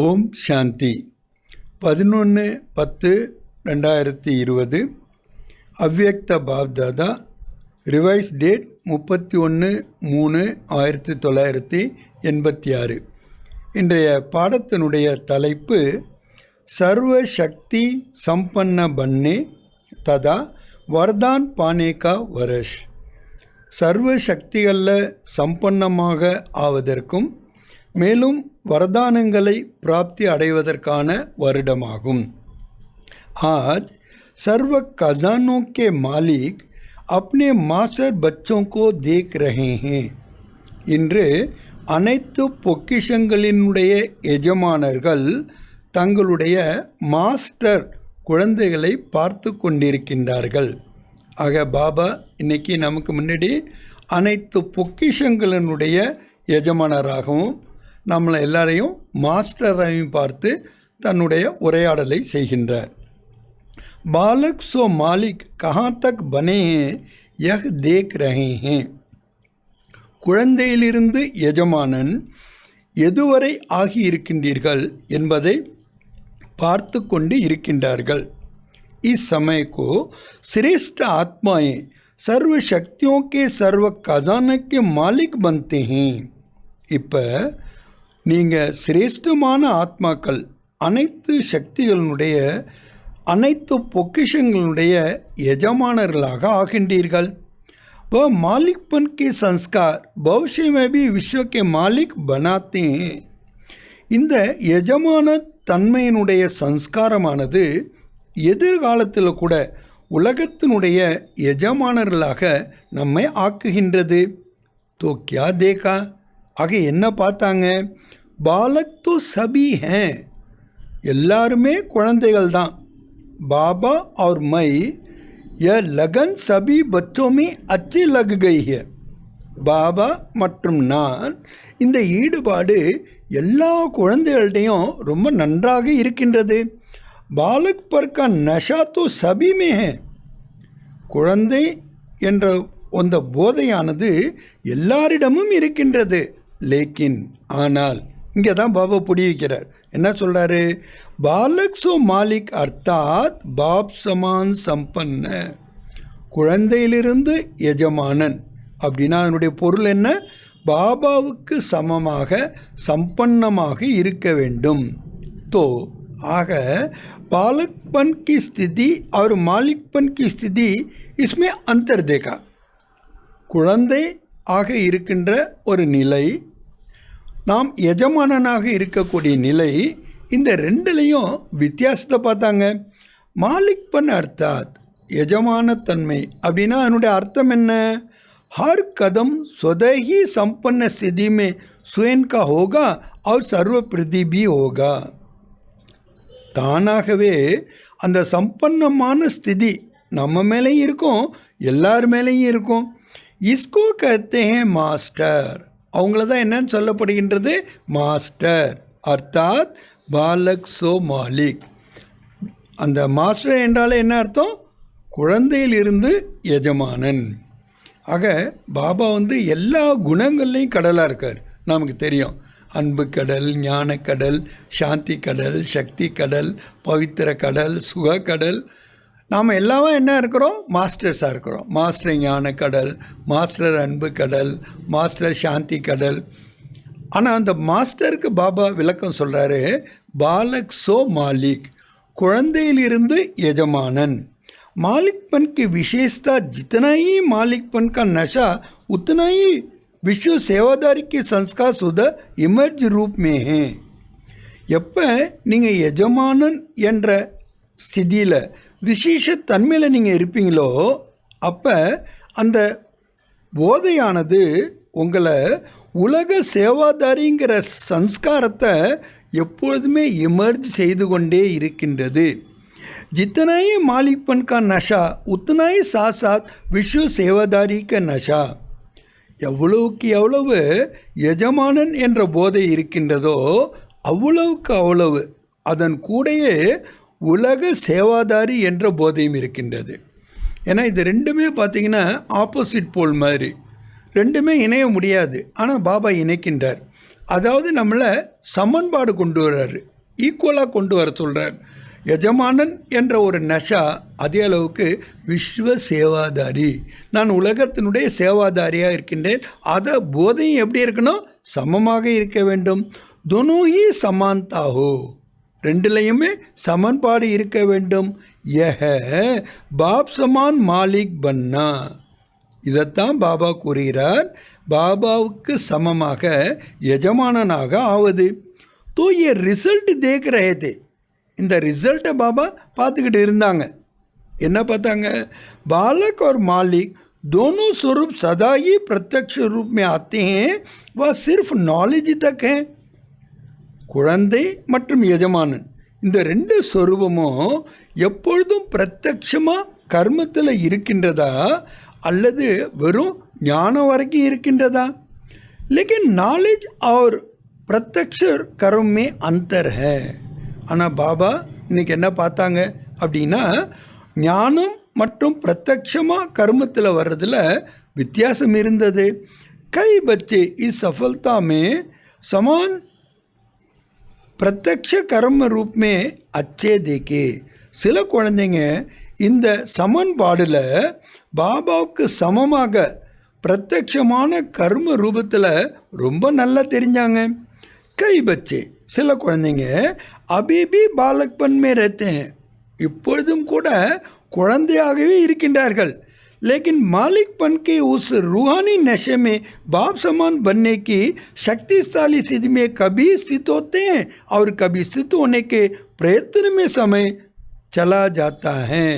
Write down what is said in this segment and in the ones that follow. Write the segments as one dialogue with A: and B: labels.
A: ஓம் சாந்தி 11/10/2020 அவ்யக்த Bapdada revise date 31/3/1986. இன்றைய பாடத்தினுடைய தலைப்பு சர்வ சக்தி சம்பன்ன பன்னே ததா வர்தான் பானேகா வரஷ். சர்வ சக்திகளில் சம்பன்னமாக ஆவதற்கும் மேலும் वरदानங்களை प्राप्ति अடைவதற்கான வருடமாகும். आज सर्व खजानों के मालिक अपने मास्टर बच्चों को देख रहे हैं. இன்று அனைத்து பொக்கிஷங்களினுடைய எஜமானர்கள் தங்களுடைய மாஸ்டர் குழந்தைகளை பார்த்து கொண்டிருக்கின்றார்கள். ஆக பாபா இன்னைக்கு நமக்கு முன்னாடி அனைத்து பொக்கிஷங்களினுடைய எஜமானராகவும் நம்மளை எல்லாரையும் மாஸ்டரையும் பார்த்து தன்னுடைய உரையாடலை செய்கின்றார். பாலக் சோ மாலிக் கஹா தக் பனே யஹ் தேக் ரஹே ஹே. குழந்தையிலிருந்து எஜமானன் எதுவரை ஆகியிருக்கின்றீர்கள் என்பதை பார்த்து கொண்டு இருக்கின்றார்கள். इस समय को श्रेष्ठ आत्माएं सर्व शक्तियों के सर्व खजाने के मालिक बनते हैं. இப்போ நீங்கள் சிரேஷ்டமான ஆத்மாக்கள் அனைத்து சக்திகளுடைய அனைத்து பொக்கிஷங்களுடைய எஜமானர்களாக ஆகின்றீர்கள். वह मालिकपन के संस्कार भविष्य में भी विश्व के मालिक बनाते हैं. இந்த எஜமான தன்மையினுடைய சம்ஸ்காரமானது எதிர்காலத்தில் கூட உலகத்தினுடைய எஜமானர்களாக நம்மை ஆக்குகின்றது. तो क्या देखा? ஆக என்ன பார்த்தாங்க? பாலக் तो सभी हैं. எல்லாருமே குழந்தைகள் தான். பாபா और मैं यह लगन सभी बच्चों में अच्छी लग गई है. பாபா மற்றும் நான் இந்த ஈடுபாடு எல்லா குழந்தைகள்டையும் ரொம்ப நன்றாக இருக்கின்றது. பாலக் पर का नशा तो सभी में है. குழந்தை என்ற அந்த போதையானது எல்லாரிடமும் இருக்கின்றது. லேக்கின் ஆனால் இங்கே தான் பாபா புரிவிக்கிறார். என்ன சொல்கிறாரு? பாலக் சோ மாலிக் அர்த்தாத் பாப் சமான் சம்பன்ன. குழந்தையிலிருந்து எஜமானன் அப்படின்னா அதனுடைய பொருள் என்ன? பாபாவுக்கு சமமாக சம்பன்னமாக இருக்க வேண்டும். தோ ஆக बालकपन की स्थिति और मालिकपन की स्थिति इसमें अंतर देखा. குழந்தை ஆக இருக்கின்ற ஒரு நிலை, நாம் எஜமானனாக இருக்கக்கூடிய நிலை, இந்த ரெண்டுலேயும் வித்தியாசத்தை பார்த்தாங்க. மாலிக்பன் அர்த்தாத் எஜமானத்தன்மை அப்படின்னா அதனுடைய அர்த்தம் என்ன? ஹர் கதம் स्वतः संपन्न स्थिति में स्वयं का होगा और सर्व प्रति भी होगा. தானாகவே அந்த சம்பன்னமான ஸ்திதி நம்ம மேலேயும் இருக்கும், எல்லார் மேலேயும் இருக்கும். இஸ்கோ கத்தே ஹேன் மாஸ்டர். அவங்கள தான் என்னன்னு சொல்லப்படுகின்றது? மாஸ்டர். அர்த்தாத் பாலக் சோ மாலிக். அந்த மாஸ்டர் என்றாலே என்ன அர்த்தம்? குழந்தையிலிருந்து எஜமானன். ஆக பாபா எல்லா குணங்கள்லேயும் கடலாக இருக்கார். நமக்கு தெரியும். அன்பு கடல், ஞான கடல், சாந்தி கடல், சக்தி கடல், பவித்திர கடல், சுக கடல். நாம் எல்லாமே என்ன இருக்கிறோம்? மாஸ்டர்ஸாக இருக்கிறோம். மாஸ்டர் ஞான கடல், மாஸ்டர் அன்பு கடல், மாஸ்டர் சாந்தி கடல். ஆனால் அந்த மாஸ்டருக்கு பாபா விளக்கம் சொல்கிறாரு. பாலக் சோ மாலிக், குழந்தையிலிருந்து எஜமானன். मालिकपन की विशेषता जितना ही मालिकपन का नशा उतना ही विश्व सेवादारी के संस्कार सुधा इमर्ज रूप में हैं. எப்போ நீங்கள் எஜமானன் என்ற ஸ்திதியில் விசேஷ தன்மையில் நீங்கள் இருப்பீங்களோ அப்போ அந்த போதையானது உங்களை உலக சேவாதாரிங்கிற சம்ஸ்காரத்தை எப்பொழுதுமே இமர்ஜ் செய்து கொண்டே இருக்கின்றது. जितना ही मालिकपन का नशा उतना ही साथ साथ विश्व सेवादारी का नशा. எவ்வளவுக்கு எவ்வளவு எஜமானன் என்ற போதை இருக்கின்றதோ அவ்வளவுக்கு அவ்வளவு அதன் கூடையே உலக சேவாதாரி என்ற போதையும் இருக்கின்றது. ஏன்னா இது ரெண்டுமே பார்த்திங்கன்னா ஆப்போசிட் போல் மாதிரி, ரெண்டுமே இணைய முடியாது. ஆனால் பாபா இணைக்கின்றார். அதாவது நம்மளை சமன்பாடு கொண்டு வர்றாரு, ஈக்குவலாக கொண்டு வர சொல்கிறார். எஜமானன் என்ற ஒரு நஷா அதே அளவுக்கு விஸ்வ சேவாதாரி, நான் உலகத்தினுடைய சேவாதாரியாக இருக்கின்றேன். அதை போதையும் எப்படி இருக்கணும், சமமாக இருக்க வேண்டும். துனோஹி சமான்தாஹோ, ரெண்டுலேயுமே சமன்பாடு இருக்க வேண்டும். யஹ பாப் சமான் மாலிக் பன்னா, இதைத்தான் பாபா கூறுகிறார், பாபாவுக்கு சமமாக எஜமானனாக ஆவது. தோ ये ரிசல்ட் தேக் ரஹே தே, இந்த ரிசல்ட்டை பாபா பார்த்துக்கிட்டு இருந்தாங்க. என்ன பார்த்தாங்க, बालक और मालिक दोनों स्वरूप सदा ही प्रत्यक्ष रूप में आते हैं, वह सिर्फ नॉलेज तक है. குழந்தை மற்றும் எஜமானன் இந்த ரெண்டு ஸ்வரூபமும் எப்பொழுதும் பிரத்யட்சமாக கர்மத்தில் இருக்கின்றதா அல்லது வெறும் ஞானம் வரைக்கும் இருக்கின்றதா? लेकिन नॉलेज और प्रत्यक्ष कर्म में अंतर है. ஆனால் பாபா இன்னைக்கு என்ன பார்த்தாங்க அப்படின்னா, ஞானம் மற்றும் பிரத்யட்சமாக கர்மத்தில் வர்றதில் வித்தியாசம் இருந்தது. கை பச்சே इस सफलता में समान பிரத்யக்ஷ கர்ம ரூப் மே அச்சே தேக்கே, சில குழந்தைங்க இந்த சமன்பாடில் பாபாவுக்கு சமமாக பிரத்யட்சமான கர்ம ரூபத்தில் ரொம்ப நல்லா தெரிஞ்சாங்க. கை பச்சே, சில குழந்தைங்க அபிபி பாலக்பன் மே ரஹते हैं, இப்பொழுதும் கூட குழந்தையாகவே இருக்கின்றார்கள். लेकिन मालिकपन के उस रूहानी नशे में बाप समान बनने की शक्तिशाली स्थिति में कभी स्थित होते हैं और कभी स्थित होने के प्रयत्न में समय चला जाता है.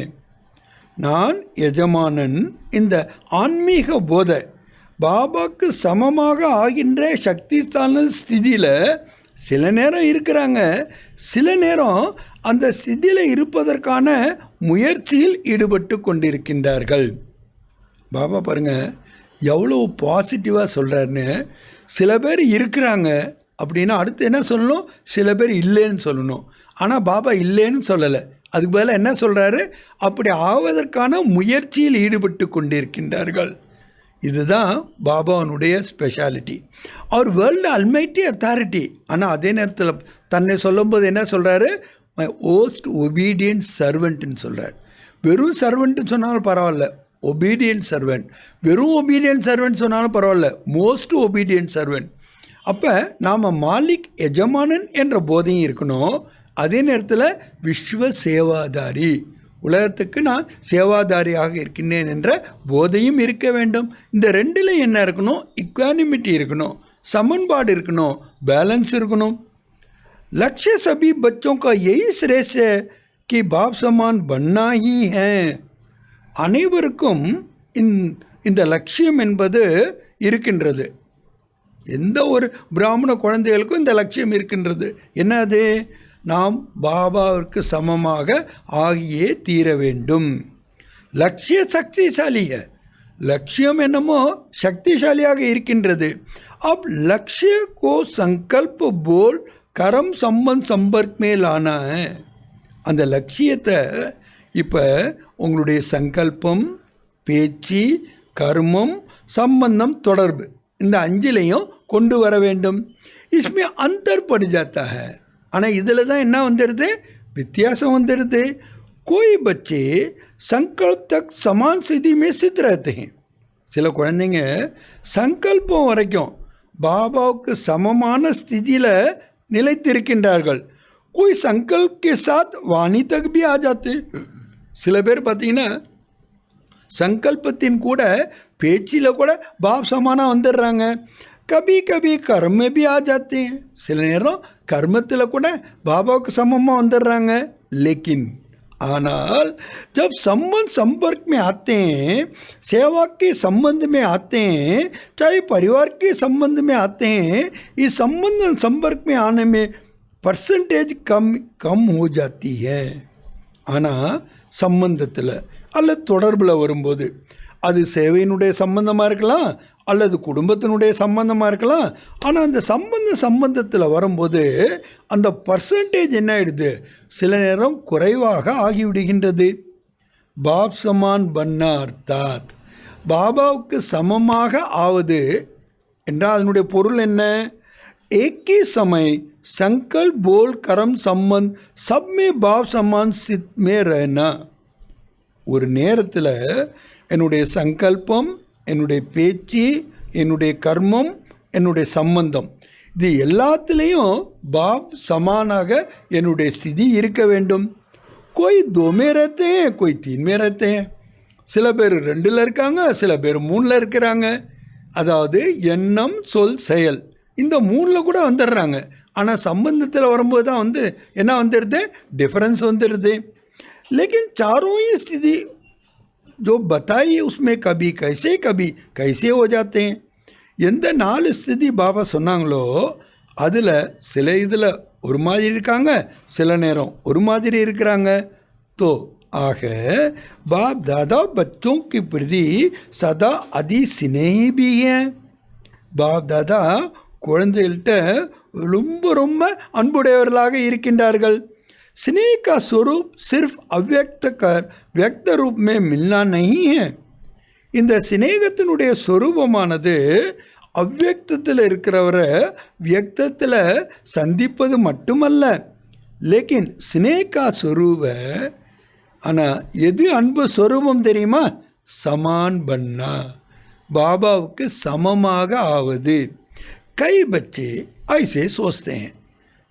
A: நான் எஜமானன் இந்த ஆன்மீக போதை பாபாவுக்கு சமமாக ஆகின்ற சக்திஸ்தான ஸ்திதியில் சில நேரம் இருக்கிறாங்க, சில நேரம் அந்த ஸ்திதியில் இருப்பதற்கான முயற்சியில் ஈடுபட்டு கொண்டிருக்கின்றார்கள். பாபா பாருங்கள் எவ்வளோ பாசிட்டிவாக சொல்கிறாருன்னு. சில பேர் இருக்கிறாங்க அப்படின்னா அடுத்து என்ன சொல்லணும், சில பேர் இல்லைன்னு சொல்லணும். ஆனால் பாபா இல்லைன்னு சொல்லலை, அதுக்கு பதிலாக என்ன சொல்கிறாரு, அப்படி ஆவதற்கான முயற்சியில் ஈடுபட்டு கொண்டிருக்கின்றார்கள். இதுதான் பாபாவனுடைய ஸ்பெஷாலிட்டி. அவர் வேர்ல்டு அல்மைட்டி அத்தாரிட்டி. ஆனால் அதே நேரத்தில் தன்னை சொல்லும்போது என்ன சொல்கிறாரு, மை ஓஸ்ட் ஒபீடியன்ட் சர்வெண்ட்டுன்னு சொல்கிறார். வெறும் சர்வெண்ட்டு சொன்னாலும் பரவாயில்ல, ஒபீடியன்ட் சர்வெண்ட். வெறும் ஒபீடியன்ட் சர்வெண்ட் சொன்னாலும் பரவாயில்ல, மோஸ்ட் ஒபீடியன்ட் சர்வெண்ட். அப்போ நாம் மாலிக் எஜமானன் என்ற போதையும் இருக்கணும், அதே நேரத்தில் விஸ்வ சேவாதாரி, உலகத்துக்கு நான் சேவாதாரியாக இருக்கின்றேன் என்ற போதையும் இருக்க வேண்டும். இந்த ரெண்டில் என்ன இருக்கணும், இக்வானிமிட்டி இருக்கணும், சமன்பாடு இருக்கணும், பேலன்ஸ் இருக்கணும். लक्ष्य सभी बच्चों का यही श्रेष्ठ है कि बाप समान बनना ही है. அனைவருக்கும் இந்த லட்சியம் என்பது இருக்கின்றது. எந்த ஒரு பிராமண குழந்தைகளுக்கும் இந்த லட்சியம் இருக்கின்றது. என்னது, நாம் பாபாவிற்கு சமமாக ஆகியே தீர வேண்டும். லட்சிய சக்திசாலிக, லட்சியம் என்னமோ சக்திசாலியாக இருக்கின்றது. அப் லட்சிய கோ சங்கல்ப போல் கரம் சம்பந்த் சம்பர்க் மேல் ஆனா, அந்த லட்சியத்தை இப்போ உங்களுடைய சங்கல்பம், பேச்சு, கர்மம், சம்பந்தம், தொடர்பு, இந்த அஞ்சிலையும் கொண்டு வர வேண்டும். इसमें अंतर पड़ जाता है. ஆனால் இதில் தான் என்ன வந்துடுது, வித்தியாசம் வந்துடுது. कोई बच्चे संकल्प तक समान स्थिति में स्थित रहते हैं. சில குழந்தைங்க சங்கல்பம் வரைக்கும் பாபாவுக்கு சமமான ஸ்திதியில் நிலைத்திருக்கின்றார்கள். कोई संकल्प के साथ वाणी तक भी आ जाते. சில பேர் பார்த்தீங்கன்னா சங்கல்பத்தின் கூட பேச்சில் கூட பாப் சமானாக வந்துடுறாங்க. கபி கபி கர்ம भी आ जाते हैं. சில நேரம் கர்மத்தில் கூட பாபாவுக்கு சமமாக வந்துடுறாங்க. लेकिन ஆனால் जब संबंध संपर्क में आते हैं, सेवा के संबंध में आते हैं, चाहे परिवार के संबंध में आते हैं, इस संबंध संपर्क में आने में परसेंटेज कम हो जाती है. ஆனால் சம்பந்தத்தில் அல்லது தொடர்பில் வரும்போது அது சேவையினுடைய சம்பந்தமாக இருக்கலாம் அல்லது குடும்பத்தினுடைய சம்பந்தமாக இருக்கலாம். ஆனால் அந்த சம்பந்தத்தில் வரும்போது அந்த பர்சன்டேஜ் என்ன ஆகிடுது, சில நேரம் குறைவாக ஆகிவிடுகின்றது. பாப் சமான் பன்னா அர்த்தாத், பாபாவுக்கு சமமாக ஆவது என்றால் அதனுடைய பொருள் என்ன, एक ही समय संकल्प बोल कर्म संबंध सब में भाव समान स्थित में रहना. ஒரு நேரத்தில் என்னுடைய சங்கல்பம், என்னுடைய பேச்சு, என்னுடைய கர்மம், என்னுடைய சம்பந்தம் இது எல்லாத்துலேயும் பாப் சமானாக என்னுடைய ஸ்திதி இருக்க வேண்டும். कोई 2 में रहते हैं, कोई 3 में रहते हैं. சில பேர் 2ல் இருக்காங்க, சில பேர் 3ல் இருக்கிறாங்க. அதாவது எண்ணம் சொல் செயல் இந்த 3ல் கூட வந்துடுறாங்க. ஆனால் சம்பந்தத்தில் வரும்போது தான் என்ன வந்துடுது, डिफरेंस வந்துடுது. लेकिन चारों ही स्थिति जो बताई उसमें कभी कैसे हो जाते हैं. எந்த 4 ஸ்திதி பாபா சொன்னாங்களோ அதில் சில இதில் ஒரு மாதிரி இருக்காங்க, சில நேரம் ஒரு மாதிரி இருக்கிறாங்க. तो आग बाप दादा बच्चों के प्रति सदा अति स्नेही भी हैं. பாப் தாதா குழந்தைகள்கிட்ட ரொம்ப அன்புடையவர்களாக இருக்கின்றார்கள். स्नेह का स्वरूप सिर्फ अव्यक्त कर व्यक्त रूप में मिलना नहीं है. இந்த சிநேகத்தினுடைய சொரூபமானது அவ்வியக்தத்தில் இருக்கிறவரை வியக்தத்தில் சந்திப்பது மட்டுமல்ல. லேக்கின் ஸ்னேகா சொரூப ஆனால் எது அன்பு சொரூபம் தெரியுமா, சமான் பண்ணா பாபாவுக்கு சமமாக ஆவது. கை பச்சே ஐசே சோஸ்தேன்.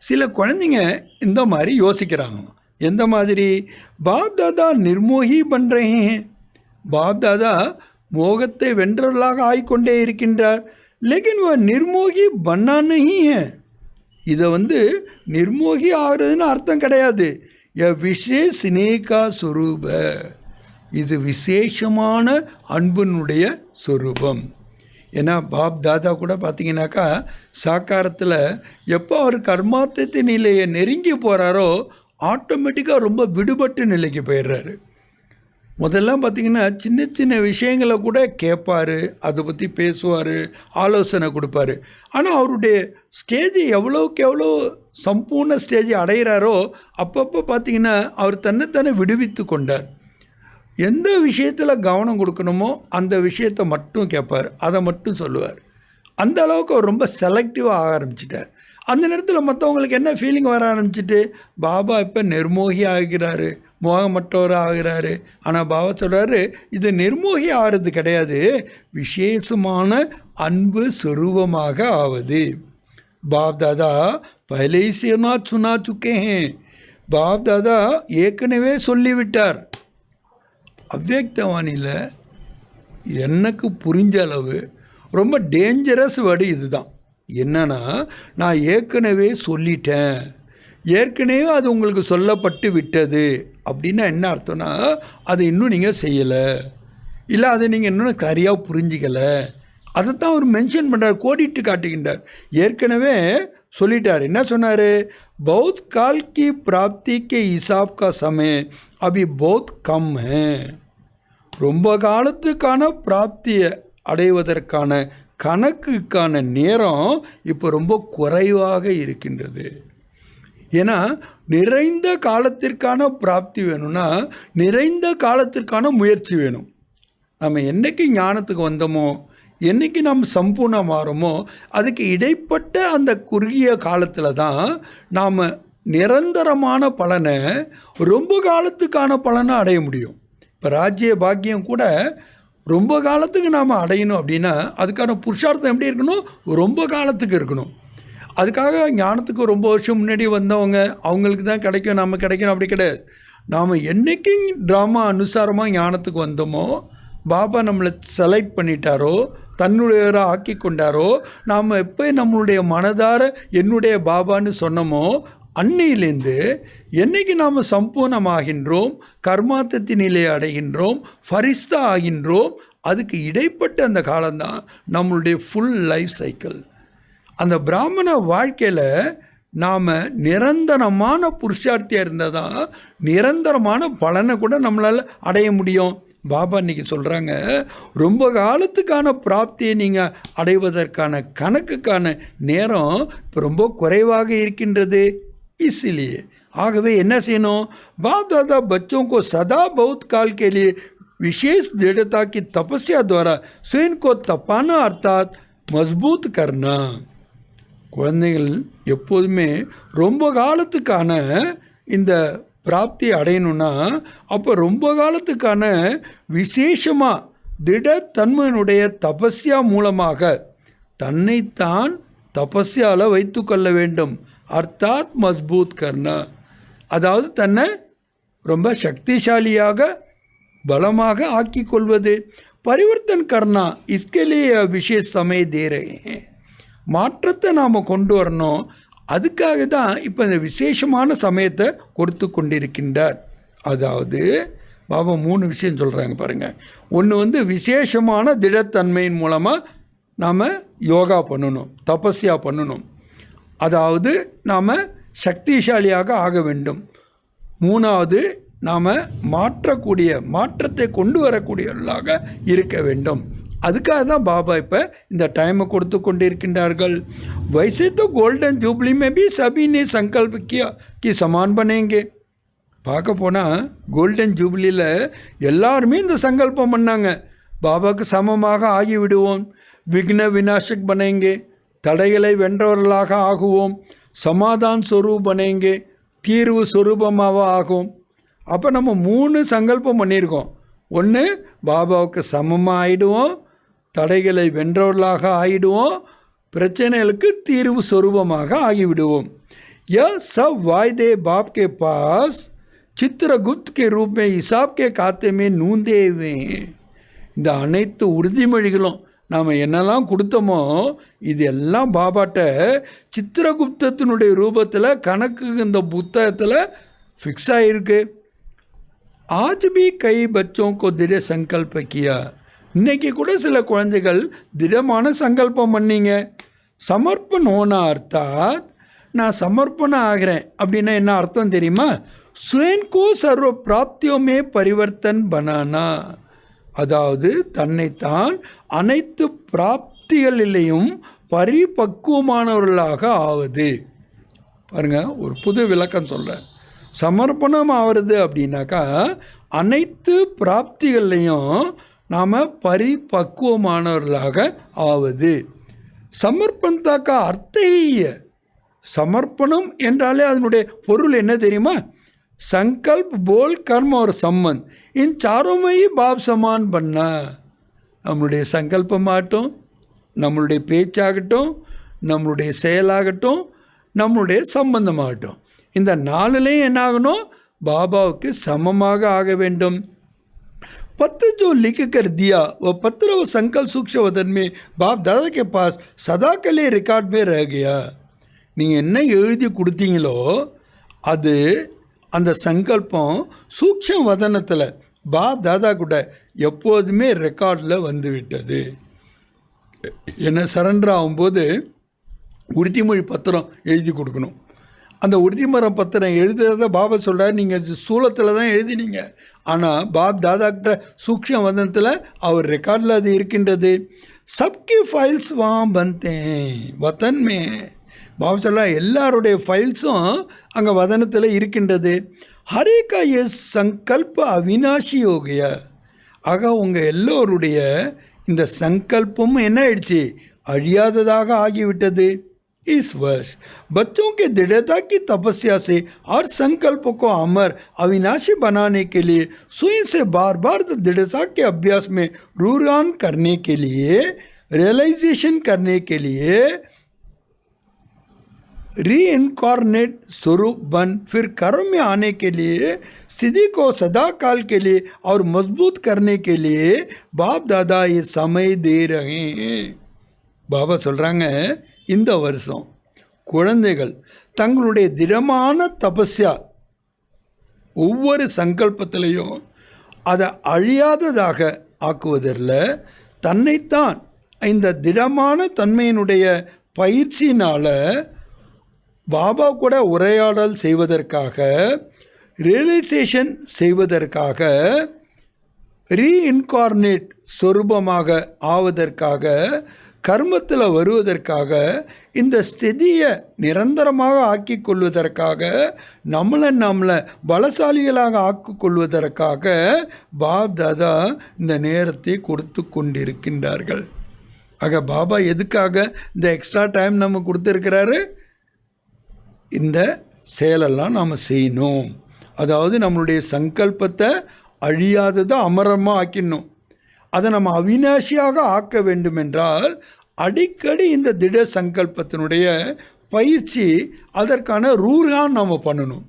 A: சில குழந்தைங்க இந்த மாதிரி யோசிக்கிறாங்க. எந்த மாதிரி, பாப் தாதா நிர்மோகி பண்ணுறேன், பாப் தாதா மோகத்தை வென்றவர்களாக ஆகிக்கொண்டே இருக்கின்றார். लेकिन वह निर्मोही बनना नहीं है. இதை நிர்மோகி ஆகிறதுன்னு அர்த்தம் கிடையாது. விசேஷ ஸ்னேகா சொரூப, இது விசேஷமான அன்பினுடைய சொரூபம். ஏன்னா பாப் தாதா கூட பார்த்தீங்கன்னாக்கா சாக்காரத்தில் எப்போ அவர் கர்மாத்தத்து நிலையை நெருங்கி போகிறாரோ ஆட்டோமேட்டிக்காக ரொம்ப விடுபட்டு நிலைக்கு போயிடுறாரு. முதல்லாம் பார்த்திங்கன்னா சின்ன சின்ன விஷயங்களை கூட கேட்பார், அதை பற்றி பேசுவார், ஆலோசனை கொடுப்பார். ஆனால் அவருடைய ஸ்டேஜ் எவ்வளோக்கு எவ்வளோ சம்பூர்ண ஸ்டேஜ் அடைகிறாரோ அப்பப்போ பார்த்திங்கன்னா அவர் தன்னைத்தானே விடுவித்து கொண்டார். எந்த விஷயத்தில் கவனம் கொடுக்கணுமோ அந்த விஷயத்தை மட்டும் கேட்பார், அதை மட்டும் சொல்லுவார். அந்த அளவுக்கு அவர் ரொம்ப செலக்டிவாக ஆக ஆரம்பிச்சிட்டார். அந்த நேரத்தில் மற்றவங்களுக்கு என்ன ஃபீலிங் வர ஆரம்பிச்சிட்டு, பாபா இப்போ நிர்மோகி ஆகிறாரு, மோகமற்றவராக ஆகிறாரு. ஆனால் பாபா சொல்கிறாரு, இது நிர்மோகி ஆகிறது கிடையாது, விசேஷமான அன்பு சொரூபமாக ஆவது. பாப் தாதா பहले ही से सुना चुके हैं. பாப் தாதா ஏற்கனவே சொல்லிவிட்டார். அவ்வியக்தவாணியில் எனக்கு புரிஞ்ச அளவு ரொம்ப டேஞ்சரஸ் வேர்டு இதுதான். என்னன்னா, நான் ஏற்கனவே சொல்லிட்டேன், ஏற்கனவே அது உங்களுக்கு சொல்லப்பட்டு விட்டது அப்படின்னா என்ன அர்த்தம்னா, அதை இன்னும் நீங்கள் செய்யலை, இல்லை அதை நீங்கள் இன்னும் சரியாக புரிஞ்சிக்கலை. அதைத்தான் அவர் மென்ஷன் பண்ணுறார், கோடிட்டு காட்டுகின்றார். ஏற்கனவே சொல்லிட்டார். என்ன சொன்னார், बहुत काल की प्राप्ति के हिसाब का समय अभी बहुत कम है. ரொம்ப காலத்துக்கான பிராப்தியை அடைவதற்கான கணக்குக்கான நேரம் இப்போ ரொம்ப குறைவாக இருக்கின்றது. ஏன்னா நிறைந்த காலத்திற்கான பிராப்தி வேணும்னா நிறைந்த காலத்திற்கான முயற்சி வேணும். நம்ம என்றைக்கு ஞானத்துக்கு வந்தோமோ, என்றைக்கு நாம் சம்பூர்ணமாகிறோமோ, அதுக்கு இடைப்பட்ட அந்த குறுகிய காலத்தில் தான் நாம் நிரந்தரமான பலனை, ரொம்ப காலத்துக்கான பலனை அடைய முடியும். இப்போ ராஜ்ய பாக்கியம் கூட ரொம்ப காலத்துக்கு நாம் அடையணும் அப்படின்னா அதுக்கான புருஷார்த்தம் எப்படி இருக்கணும், ரொம்ப காலத்துக்கு இருக்கணும். அதுக்காக ஞானத்துக்கு ரொம்ப வருஷம் முன்னாடி வந்தவங்க அவங்களுக்கு தான் கிடைக்கும், நம்ம கிடைக்கணும் அப்படி கிடையாது. நாம் என்றைக்கு ட்ராமா அனுசாரமாக ஞானத்துக்கு வந்தோமோ, பாபா நம்மளை செலக்ட் பண்ணிட்டாரோ, தன்னுடையவராக ஆக்கி கொண்டாரோ, நாம் எப்போ நம்மளுடைய மனதார என்னுடைய பாபான்னு சொன்னோமோ, அன்னையிலேருந்து என்றைக்கு நாம் சம்பூர்ணமாகின்றோம், கர்மாத்தத்தின் நிலையை அடைகின்றோம், ஃபரிஸ்தா ஆகின்றோம், அதுக்கு இடைப்பட்ட அந்த காலம்தான் நம்மளுடைய ஃபுல் லைஃப் சைக்கிள். அந்த பிராமண வாழ்க்கையில் நாம் நிரந்தரமான புருஷார்த்தியாக இருந்தால் தான் நிரந்தரமான பலனை கூட நம்மளால் அடைய முடியும். பாபா இன்றைக்கி சொல்கிறாங்க, ரொம்ப காலத்துக்கான பிராப்தியை நீங்கள் அடைவதற்கான கணக்குக்கான நேரம் இப்போ ரொம்ப குறைவாக இருக்கின்றது. इसलिए ஆகவே என்ன செய்யணும், बाप दादा बच्चों को सदा बहुत काल के लिए विशेष दृढ़ता की तपस्या द्वारा स्वयं को तपाना अर्थात मजबूत करना. குழந்தைகள் எப்போதுமே ரொம்ப காலத்துக்கான இந்த பிராப்தி அடையணும்னா அப்போ ரொம்ப காலத்துக்கான விசேஷமாக திடத்தன்மையினுடைய தபஸ்யா மூலமாக தன்னைத்தான் தபஸ்யால் வைத்து கொள்ள வேண்டும். அர்த்தாத் மஸ்பூத் கர்னா, அதாவது தன்னை ரொம்ப சக்திசாலியாக பலமாக ஆக்கி கொள்வது. பரிவர்த்தன் கர்னா இஸ்கேலிய விசேஷ சமய தேரே, மாற்றத்தை நாம் கொண்டு வரணும். அதுக்காக தான் இப்போ இந்த விசேஷமான சமயத்தை கொடுத்து கொண்டிருக்கின்றார். அதாவது பாபா 3 விஷயம் சொல்கிறாங்க பாருங்கள். ஒன்று விசேஷமான திடத்தன்மையின் மூலமாக நாம் யோகா பண்ணணும், தபஸ்யா பண்ணணும், அதாவது நாம் சக்திசாலியாக ஆக வேண்டும். 3வது நாம் மாற்றத்தை கொண்டு வரக்கூடியவர்களாக இருக்க வேண்டும். அதுக்காக தான் பாபா இப்போ இந்த டைமை கொடுத்து கொண்டிருக்கின்றார்கள். वैसे तो गोल्डन जुबली में भी सभी ने संकल्प किया कि समान बनेंगे. பார்க்க போனால் கோல்டன் ஜூப்ளியில் எல்லாருமே இந்த சங்கல்பம் பண்ணாங்க, பாபாவுக்கு சமமாக ஆகிவிடுவோம். விக்ன விநாசக் பனேங்கே, தடைகளை வென்றவர்களாக ஆகுவோம். சமாதான் ஸ்வரூப் பனேங்கே, தீர்வு ஸ்வரூபமாக ஆகும். அப்போ நம்ம 3 சங்கல்பம் பண்ணியிருக்கோம். ஒன்று, பாபாவுக்கு சமமாக ஆகிடுவோம், தடைகளை வென்றவர்களாக ஆகிடுவோம், பிரச்சனைகளுக்கு தீர்வு स्वरूपமாக ஆகிவிடுவோம். यह सब वायदे बाप के पास चित्रगुप्त के रूप में हिसाब के खाते में नूंदे हुए हैं. இந்த அனைத்து உறுதிமொழிகளும் நாம் என்னெல்லாம் கொடுத்தோமோ இது எல்லாம் பாபாட்ட சித்திரகுப்தத்தினுடைய ரூபத்தில் கணக்கு இந்த புத்தகத்தில் ஃபிக்ஸ் ஆகிருக்கு. आज भी कई बच्चों को दृढ़ संकल्प किया. இன்றைக்கி கூட சில குழந்தைகள் திடமான சங்கல்பம் பண்ணிங்க. சமர்ப்பணம் होना அர்த்தாத், நான் சமர்ப்பணம் ஆகிறேன் அப்படின்னா என்ன அர்த்தம் தெரியுமா? स्वयं को सर्व प्राप्तियों में परिवर्तन बनाना, அதாவது தன்னைத்தான் அனைத்து பிராப்திகளிலேயும் பரிபக்குவமானவர்களாக ஆவது. பாருங்கள், ஒரு புது விளக்கம் சொல்ல, சமர்ப்பணம் ஆகிறது அப்படின்னாக்கா அனைத்து பிராப்திகள்லையும் நாம் பரிபக்குவமானவர்களாக ஆவது. சமர்ப்பணத்தாக்கா அர்த்தீய, சமர்ப்பணம் என்றாலே அதனுடைய பொருள் என்ன தெரியுமா? संकल्प बोल कर्म और संबंध, इन चारों में ही बाप समान बनना. நம்மளுடைய சங்கல்பமாகட்டும், நம்மளுடைய பேச்சாகட்டும், நம்மளுடைய செயலாகட்டும், நம்மளுடைய சம்பந்தமாகட்டும், இந்த 4லேயும் என்ன ஆகணும்? பாபாவுக்கு சமமாக ஆக வேண்டும். पत्र जो लिख कर दिया वह पत्र वो संकल्प सूक्ष्म वदन में बाप दादा के पास सदा के लिए रिकॉर्ड में रह गया. நீங்கள் என்ன எழுதி கொடுத்தீங்களோ அது அந்த சங்கல்பம் சூக்ஷ்ம வதனத்தில் பாப் தாதா கூட எப்போதுமே ரெக்கார்டில் வந்துவிட்டது. என்ன சரண்டர் ஆகும்போது உறுதிமொழி பத்திரம் எழுதி கொடுக்கணும். அந்த உறுதிமொழி பத்திரம் எழுதுறத பாபா சொல்கிறார், நீங்கள் சூலத்தில் தான் எழுதினீங்க, ஆனால் பாப் தாதா கிட்ட சூக்ஷ்ம வதனத்தில் அவர் ரெக்கார்டில் அது இருக்கின்றது. சப்கி ஃபைல்ஸ் வா பந்தேன் வதன் மே, பாபா சொல்ல எல்லாருடைய ஃபைல்ஸும் அங்கே வதனத்தில் இருக்கின்றது. ஹரே கா எ சங்கல்ப அவினாஷி யோகிய, ஆக உங்கள் எல்லோருடைய இந்த சங்கல்பமும் என்ன ஆயிடுச்சு? அழியாததாக ஆகிவிட்டது. इस वर्ष बच्चों के दृढ़ता की तपस्या से और संकल्प को अमर अविनाशी बनाने के लिए स्वयं से बार बार दृढ़ता के अभ्यास में रूरान करने के लिए, रियलाइजेशन करने के लिए, रीइनकॉर्नेट स्वरूप बन फिर कर्म में आने के लिए, स्थिति को सदा काल के लिए और मजबूत करने के लिए बाप दादा ये समय दे रहे हैं. பாபா சொல்கிறாங்க, இந்த வருஷம் குழந்தைகள் தங்களுடைய திடமான தபஸ்யா ஒவ்வொரு சங்கல்பத்திலையும் அதை அழியாததாக ஆக்குவதில் தன்னைத்தான் இந்த திடமான தன்மையினுடைய பயிற்சியினால் பாபா கூட உரையாடல் செய்வதற்காக, ரியலைசேஷன் செய்வதற்காக, ரீஇன்கார்னேட் சொரூபமாக ஆவதற்காக, கர்மத்தில் வருவதற்காக, இந்த ஸ்திதியை நிரந்தரமாக ஆக்கி கொள்வதற்காக, நம்மளை பலசாலிகளாக ஆக்கி கொள்வதற்காக பாப் தாதா இந்த நேரத்தை கொடுத்து கொண்டிருக்கின்றார்கள். ஆக பாபா எதுக்காக இந்த எக்ஸ்ட்ரா டைம் நம்ம கொடுத்துருக்கிறாரு? இந்த செயலெல்லாம் நாம் செய்யணும். அதாவது நம்மளுடைய சங்கல்பத்தை அழியாததை அமரமாக ஆக்கிடணும். அதை நம்ம அவிநாசியாக ஆக்க வேண்டுமென்றால் அடிக்கடி இந்த திட சங்கல்பத்தினுடைய பயிற்சி, அதற்கான ரூர்கான் நாம் பண்ணணும்.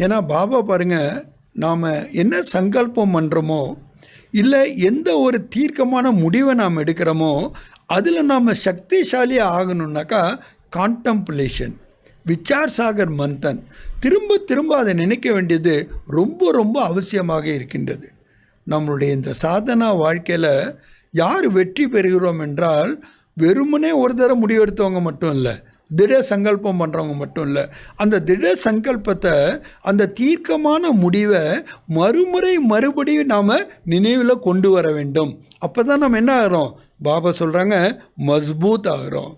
A: ஏன்னா பாபா பாருங்கள், நாம் என்ன சங்கல்பம் பண்ணுறோமோ, இல்லை எந்த ஒரு தீர்க்கமான முடிவை நாம் எடுக்கிறோமோ, அதில் நாம் சக்திசாலியாக ஆகணுன்னாக்கா கான்டம்ப்ளேஷன், விச்சார் சாகர் மந்தன், திரும்ப திரும்ப அதை நினைக்க வேண்டியது ரொம்ப ரொம்ப அவசியமாக இருக்கின்றது. நம்மளுடைய இந்த சாதனா வாழ்க்கையில் யார் வெற்றி பெறுகிறோம் என்றால், வெறுமனே ஒரு தடவை முடிவெடுத்தவங்க மட்டும் இல்லை, திட சங்கல்பம் பண்ணுறவங்க மட்டும் இல்லை. அந்த திட சங்கல்பத்தை, அந்த தீர்க்கமான முடிவை மறுபடியும் நாம் நினைவில் கொண்டு வர வேண்டும். அப்போ தான் நம்ம என்ன ஆகிறோம்? பாபா சொல்கிறாங்க, மஸ்பூத் ஆகிறோம்.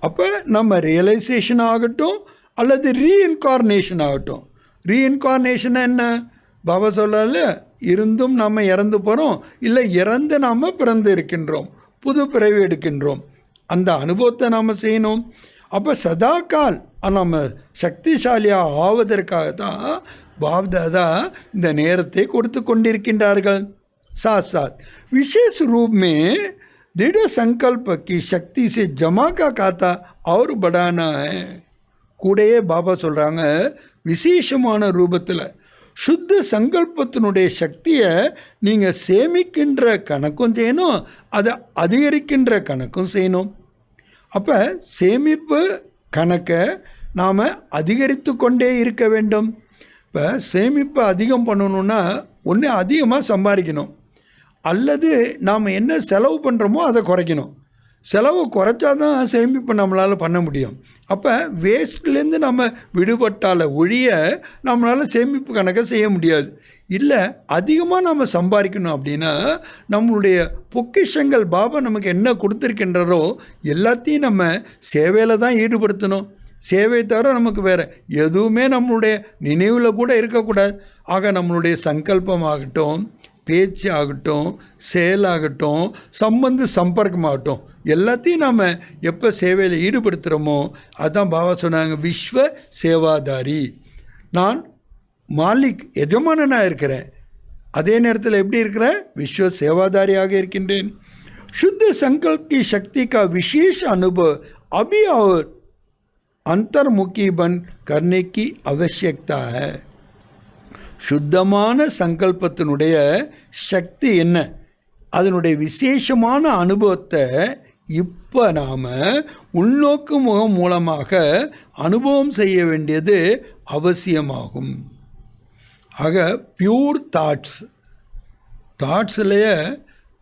A: அப்போ நம்ம ரியலைசேஷன் ஆகட்டும் அல்லது ரீஇன்கார்னேஷன் ஆகட்டும். ரீஇன்கார்னேஷன் என்ன? பாபா சொல்லல, இருந்தும் நாம் இறந்து போகிறோம், இல்லை இறந்து நாம் பிறந்து இருக்கின்றோம், புது பிறவி எடுக்கின்றோம். அந்த அனுபவத்தை நாம் செய்யணும். அப்போ சதாகால் நம்ம சக்திசாலியாக ஆவதற்காக தான் பாப்தாதா இந்த நேரத்தை கொடுத்து கொண்டிருக்கின்றார்கள். साथ साथ विशेष रूप में दृढ़ संकल्प की शक्ति से जमा का खाता और बढ़ाना है. கூடயே பாபா சொல்கிறாங்க, விசேஷமான ரூபத்தில் சுத்த சங்கல்பத்தினுடைய சக்தியை நீங்கள் சேமிக்கின்ற கணக்கும் செய்யணும், அதை அதிகரிக்கின்ற கணக்கும் செய்யணும். அப்போ சேமிப்பு கணக்கை நாம் அதிகரித்து கொண்டே இருக்க வேண்டும். இப்போ சேமிப்பை அதிகம் பண்ணணுன்னா ஒன்று அதிகமாக சம்பாதிக்கணும், அல்லது நாம் என்ன செலவு பண்ணுறோமோ அதை குறைக்கணும். செலவு குறைச்சா தான் சேமிப்பு நம்மளால் பண்ண முடியும். அப்போ வேஸ்ட்லேருந்து நம்ம விடுபட்டால் ஒழிய நம்மளால் சேமிப்பு கணக்கை செய்ய முடியாது. இல்லை அதிகமாக நம்ம சம்பாதிக்கணும் அப்படின்னா நம்மளுடைய பொக்கிஷங்கள் பாபா நமக்கு என்ன கொடுத்துருக்கின்றாரோ எல்லாத்தையும் நம்ம சேவையில் தான் ஈடுபடுத்தணும். சேவை தவிர நமக்கு வேறு எதுவுமே நம்மளுடைய நினைவில் கூட இருக்கக்கூடாது. ஆக நம்மளுடைய சங்கல்பமாகட்டும், பேச்சு ஆகட்டும், செயலாகட்டும், சம்பர்க்கமாகட்டும், எல்லாத்தையும் நாம் எப்போ சேவையில் ஈடுபடுத்துகிறோமோ அதுதான் பாபா சொன்னாங்க, விஸ்வ சேவாதாரி. நான் மாலிக் எஜமானனாக இருக்கிறேன், அதே நேரத்தில் எப்படி இருக்கிறேன்? விஸ்வ சேவாதாரியாக இருக்கின்றேன். शुद्ध संकल्प की शक्ति का विशेष अनुभव अभी और अंतर्मुखी बन करने की आवश्यकता है. சுத்தமான சங்கல்பத்தினுடைய சக்தி என்ன, அதனுடைய விசேஷமான அனுபவத்தை இப்போ நாம் உள்நோக்கு முகம் மூலமாக அனுபவம் செய்ய வேண்டியது அவசியமாகும். ஆக பியூர் தாட்ஸ்லேயே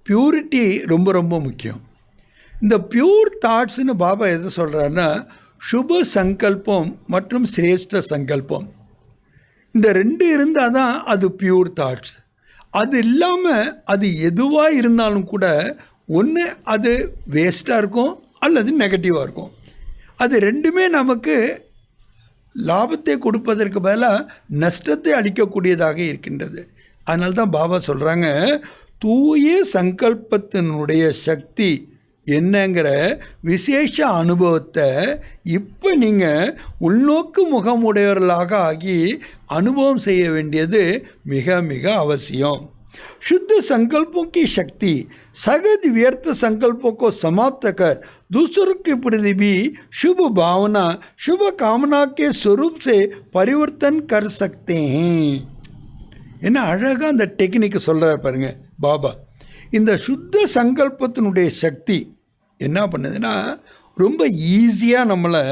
A: பியூரிட்டி ரொம்ப ரொம்ப முக்கியம். இந்த பியூர் தாட்ஸ்னு பாபா எதை சொல்கிறாருன்னா, சுப சங்கல்பம் மற்றும் சிரேஷ்ட சங்கல்பம், இந்த ரெண்டு இருந்தால் தான் அது பியூர் தாட்ஸ். அது இல்லாமல் அது எதுவாக இருந்தாலும் கூட ஒன்று அது வேஸ்ட்டாக இருக்கும் அல்லது நெகட்டிவாக இருக்கும். அது ரெண்டுமே நமக்கு லாபத்தை கொடுப்பதற்கு பதிலாக நஷ்டத்தை அளிக்கக்கூடியதாக இருக்கின்றது. அதனால தான் பாபா சொல்கிறாங்க, தூய சங்கல்பத்தினுடைய சக்தி என்னங்கிற விசேஷ அனுபவத்தை இப்போ நீங்கள் உள்நோக்கு முகமுடையவர்களாக ஆகி அனுபவம் செய்ய வேண்டியது மிக மிக அவசியம். शुद्ध संकल्पों की शक्ति सगद व्यर्थ संकल्पों को समाप्त कर दूसरों के प्रति भी शुभ भावना शुभ कामना के स्वरूप से परिवर्तन कर सकते हैं. என்ன அழகாக அந்த டெக்னிக்கு சொல்கிறார் பாருங்க பாபா. இந்த சுத்த சங்கல்பத்தினுடைய சக்தி என்ன பண்ணுதுன்னா, ரொம்ப ஈஸியாக நம்மளை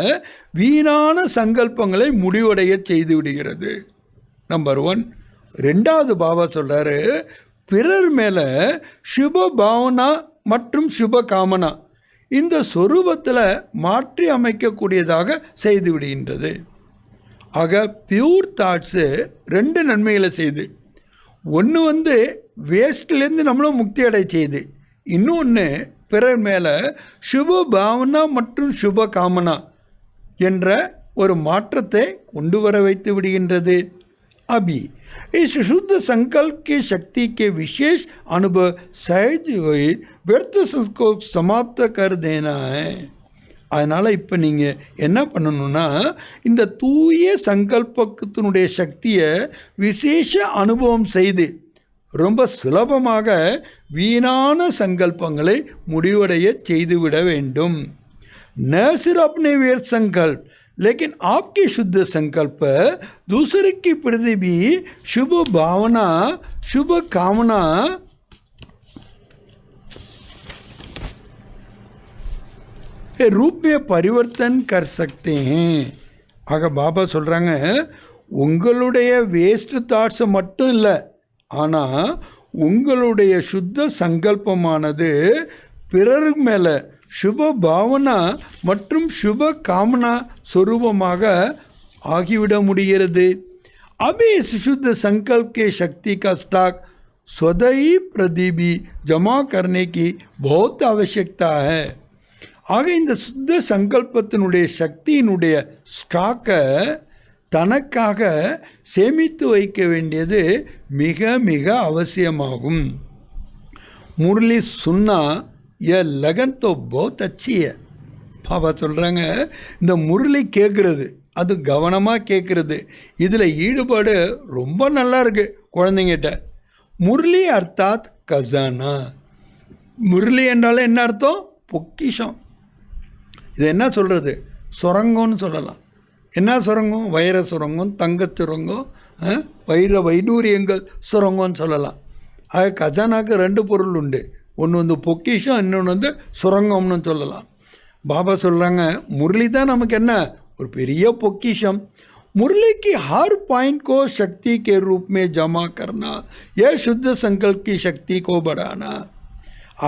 A: வீணான சங்கல்பங்களை முடிவடைய செய்து விடுகிறது. நம்பர் 1. ரெண்டாவது பாபா சொல்கிறாரு, பிறர் மேலே சுப பாவனா மற்றும் சுப காமனா இந்த சொரூபத்தில் மாற்றி அமைக்கக்கூடியதாக செய்து விடுகின்றது. ஆக பியூர் தாட்ஸு 2 நன்மைகளை செய்து, ஒன்று வேஸ்ட்லேருந்து நம்மளும் முக்தி அடைய செய்து, இன்னொன்று பிறர் மேலே சுப பாவனா மற்றும் சுப காமனா என்ற ஒரு மாற்றத்தை கொண்டு வர வைத்து விடுகின்றது. अभी इस शुद्ध संकल्प की शक्ति के विशेष अनुभव सहज हुई व्यर्थ को समाप्त कर देना है. அதனால் இப்போ நீங்கள் என்ன பண்ணணும்னா இந்த தூய சங்கல்பத்தினுடைய சக்தியை விசேஷ அனுபவம் செய்து ரொம்ப சுலபமாக வீணான சங்கல்பங்களை முடிவடைய செய்துவிட வேண்டும். न सिर्फ अपने व्यर्थ संकल्प लेकिन आपकी शुद्ध संकल्प दूसरे की प्रति भी शुभ भावना शुभ कामना रूप में परिवर्तन कर सकते हैं. ஆக பாபா சொல்கிறாங்க, உங்களுடைய வேஸ்ட் தாட்ஸை மட்டும் இல்லை, ஆனால் உங்களுடைய சுத்த சங்கல்பமானது பிறர் மேலே शुभ भावना மற்றும் शुभ कामना स्वरूपமாக ஆகிவிட முடிகிறது. अभी इस शुद्ध संकल्प के शक्ति का स्टॉक स्वतः ही प्रदीपी जमा करने की बहुत आवश्यकता है. ஆக இந்த சுத்த சங்கல்பத்தினுடைய சக்தியினுடைய ஸ்டாக்கை தனக்காக சேமித்து வைக்க வேண்டியது மிக மிக அவசியமாகும். முரளி சுன்னா यह लगन तो बहुत अच्छी है. பாபா சொல்கிறாங்க, இந்த முரளி கேட்குறது, அது கவனமாக கேட்குறது, இதில் ஈடுபாடு ரொம்ப நல்லா இருக்குது குழந்தைங்கிட்ட. முரளி அர்த்தாத் கசானா. முரளி என்றாலும் என்ன அர்த்தம்? பொக்கிஷம். இது என்ன சொல்கிறது? சுரங்கம்னு சொல்லலாம். என்ன சுரங்கம்? வைர சுரங்கம், தங்கச் சுரங்கம், வைடூரியங்கள் சுரங்கம்னு சொல்லலாம். அது கஜானாக்கு ரெண்டு பொருள் உண்டு. ஒன்று வந்து பொக்கிஷம், இன்னொன்று வந்து சுரங்கம்னு சொல்லலாம். பாபா சொல்கிறாங்க, முரளி தான் நமக்கு என்ன? ஒரு பெரிய பொக்கிஷம். मुरली की हर पॉइंट को शक्ति के रूप में जमा करना, यह शुद्ध संकल्प की शक्ति को बढ़ाना.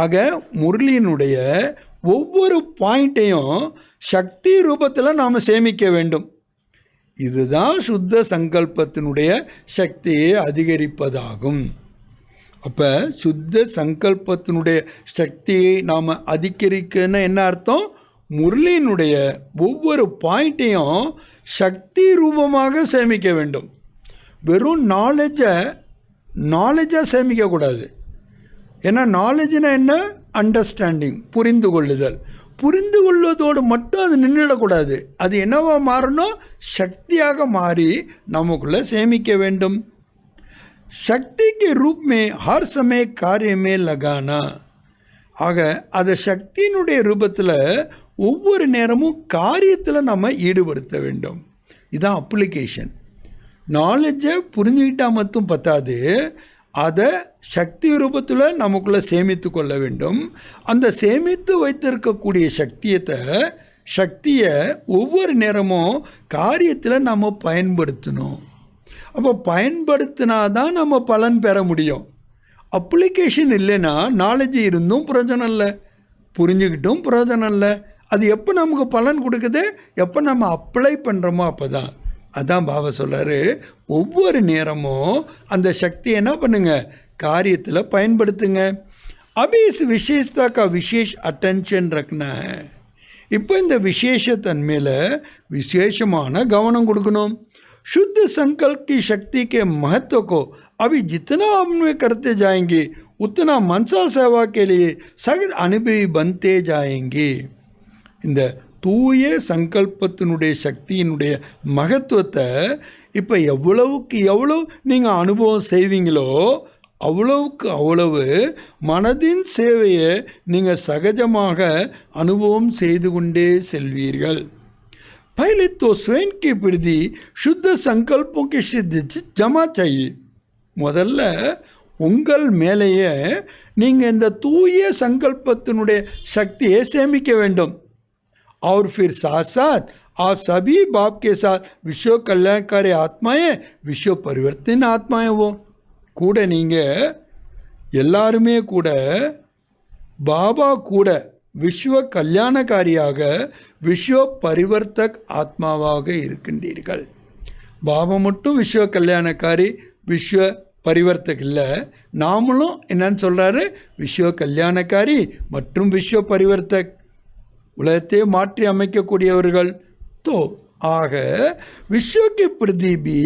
A: ஆக முரளியினுடைய ஒவ்வொரு பாயிண்ட்டையும் சக்தி ரூபத்தில் நாம் சேமிக்க வேண்டும். இதுதான் சுத்த சங்கல்பத்தினுடைய சக்தியை அதிகரிப்பதாகும். அப்போ சுத்த சங்கல்பத்தினுடைய சக்தியை நாம் அதிகரிக்கன்னு என்ன அர்த்தம்? முரளியினுடைய ஒவ்வொரு பாயிண்ட்டையும் சக்தி ரூபமாக சேமிக்க வேண்டும். வெறும் நாலேஜாக சேமிக்கக்கூடாது. ஏன்னா நாலேஜ்னா என்ன? அண்டர்ஸ்டாண்டிங், புரிந்து கொள்ளுதல். புரிந்து கொள்வதோடு மட்டும் அது நின்றுடக்கூடாது. அது என்னவா மாறணும்? சக்தியாக மாறி நமக்குள்ளே சேமிக்க வேண்டும். शक्ति के रूप में हर समय कार्य में लगाना. ஆக அதை சக்தியினுடைய ரூபத்தில் ஒவ்வொரு நேரமும் காரியத்தில் நம்ம ஈடுபடுத்த வேண்டும். இதுதான் அப்ளிகேஷன். நாலேஜை புரிஞ்சுக்கிட்டால் மட்டும் பத்தாது, அதை சக்தி ரூபத்தில் நமக்குள்ளே சேமித்து கொள்ள வேண்டும். அந்த சேமித்து வைத்திருக்கக்கூடிய சக்தியை ஒவ்வொரு நேரமும் காரியத்தில் நம்ம பயன்படுத்தணும். அப்போ பயன்படுத்தினா தான் நம்ம பலன் பெற முடியும். அப்ளிகேஷன் இல்லைன்னா நாலேஜ் இருந்தும் பிரயோஜனம் இல்லை, புரிஞ்சுக்கிட்டும் பிரயோஜனம் இல்லை. அது எப்போ நமக்கு பலன் கொடுக்குது? எப்போ நம்ம அப்ளை பண்ணுறோமோ அப்போ தான். அதான் பாபா சொல்கிறாரு, ஒவ்வொரு நேரமும் அந்த சக்தியை என்ன பண்ணுங்க? காரியத்தில் பயன்படுத்துங்க. அபி இஸ் விசேஷதா கா விசேஷ் அட்டென்ஷன் ரக்னா. இப்போ இந்த விசேஷத்தன்மையில் விசேஷமான கவனம் கொடுக்கணும். शुद्ध संकल्प की शक्ति के महत्व को अभी जितना अन्वय करते जाएंगे उतना मनसा सेवा के लिए सख्त अनुभवी बनते जाएंगे. இந்த தூய சங்கல்பத்தினுடைய சக்தியினுடைய மகத்துவத்தை இப்போ எவ்வளவுக்கு எவ்வளவு நீங்கள் அனுபவம் செய்வீங்களோ அவ்வளவுக்கு அவ்வளவு மனதின் சேவையை நீங்கள் சகஜமாக அனுபவம் செய்து கொண்டே செல்வீர்கள். पहले तो स्वयं के प्रति शुद्ध संकल्पों की सिद्धि जमा चाहिए. முதல்ல உங்கள் மேலேயே நீங்கள் இந்த தூய சங்கல்பத்தினுடைய சக்தியை சேமிக்க வேண்டும். और फिर साथ साथ आप सभी बाप के साथ विश्व कल्याणकारी आत्माएं, विश्व परिवर्तन आत्माएं वो கூட நீங்கள் எல்லாருமே கூட பாபா கூட விஸ்வ கல்யாணக்காரியாக விஸ்வ பரிவர்த்தக் ஆத்மாவாக இருக்கின்றீர்கள். பாபா மட்டும் விஸ்வ கல்யாணக்காரி, விஸ்வ பரிவர்த்தக் இல்லை. நாமளும் என்னன்னு சொல்கிறாரு? விஸ்வ கல்யாணக்காரி மற்றும் விஸ்வ பரிவர்த்தக், உலகத்தை மாற்றி அமைக்கக்கூடியவர்கள். तो आग विश्व के प्रति भी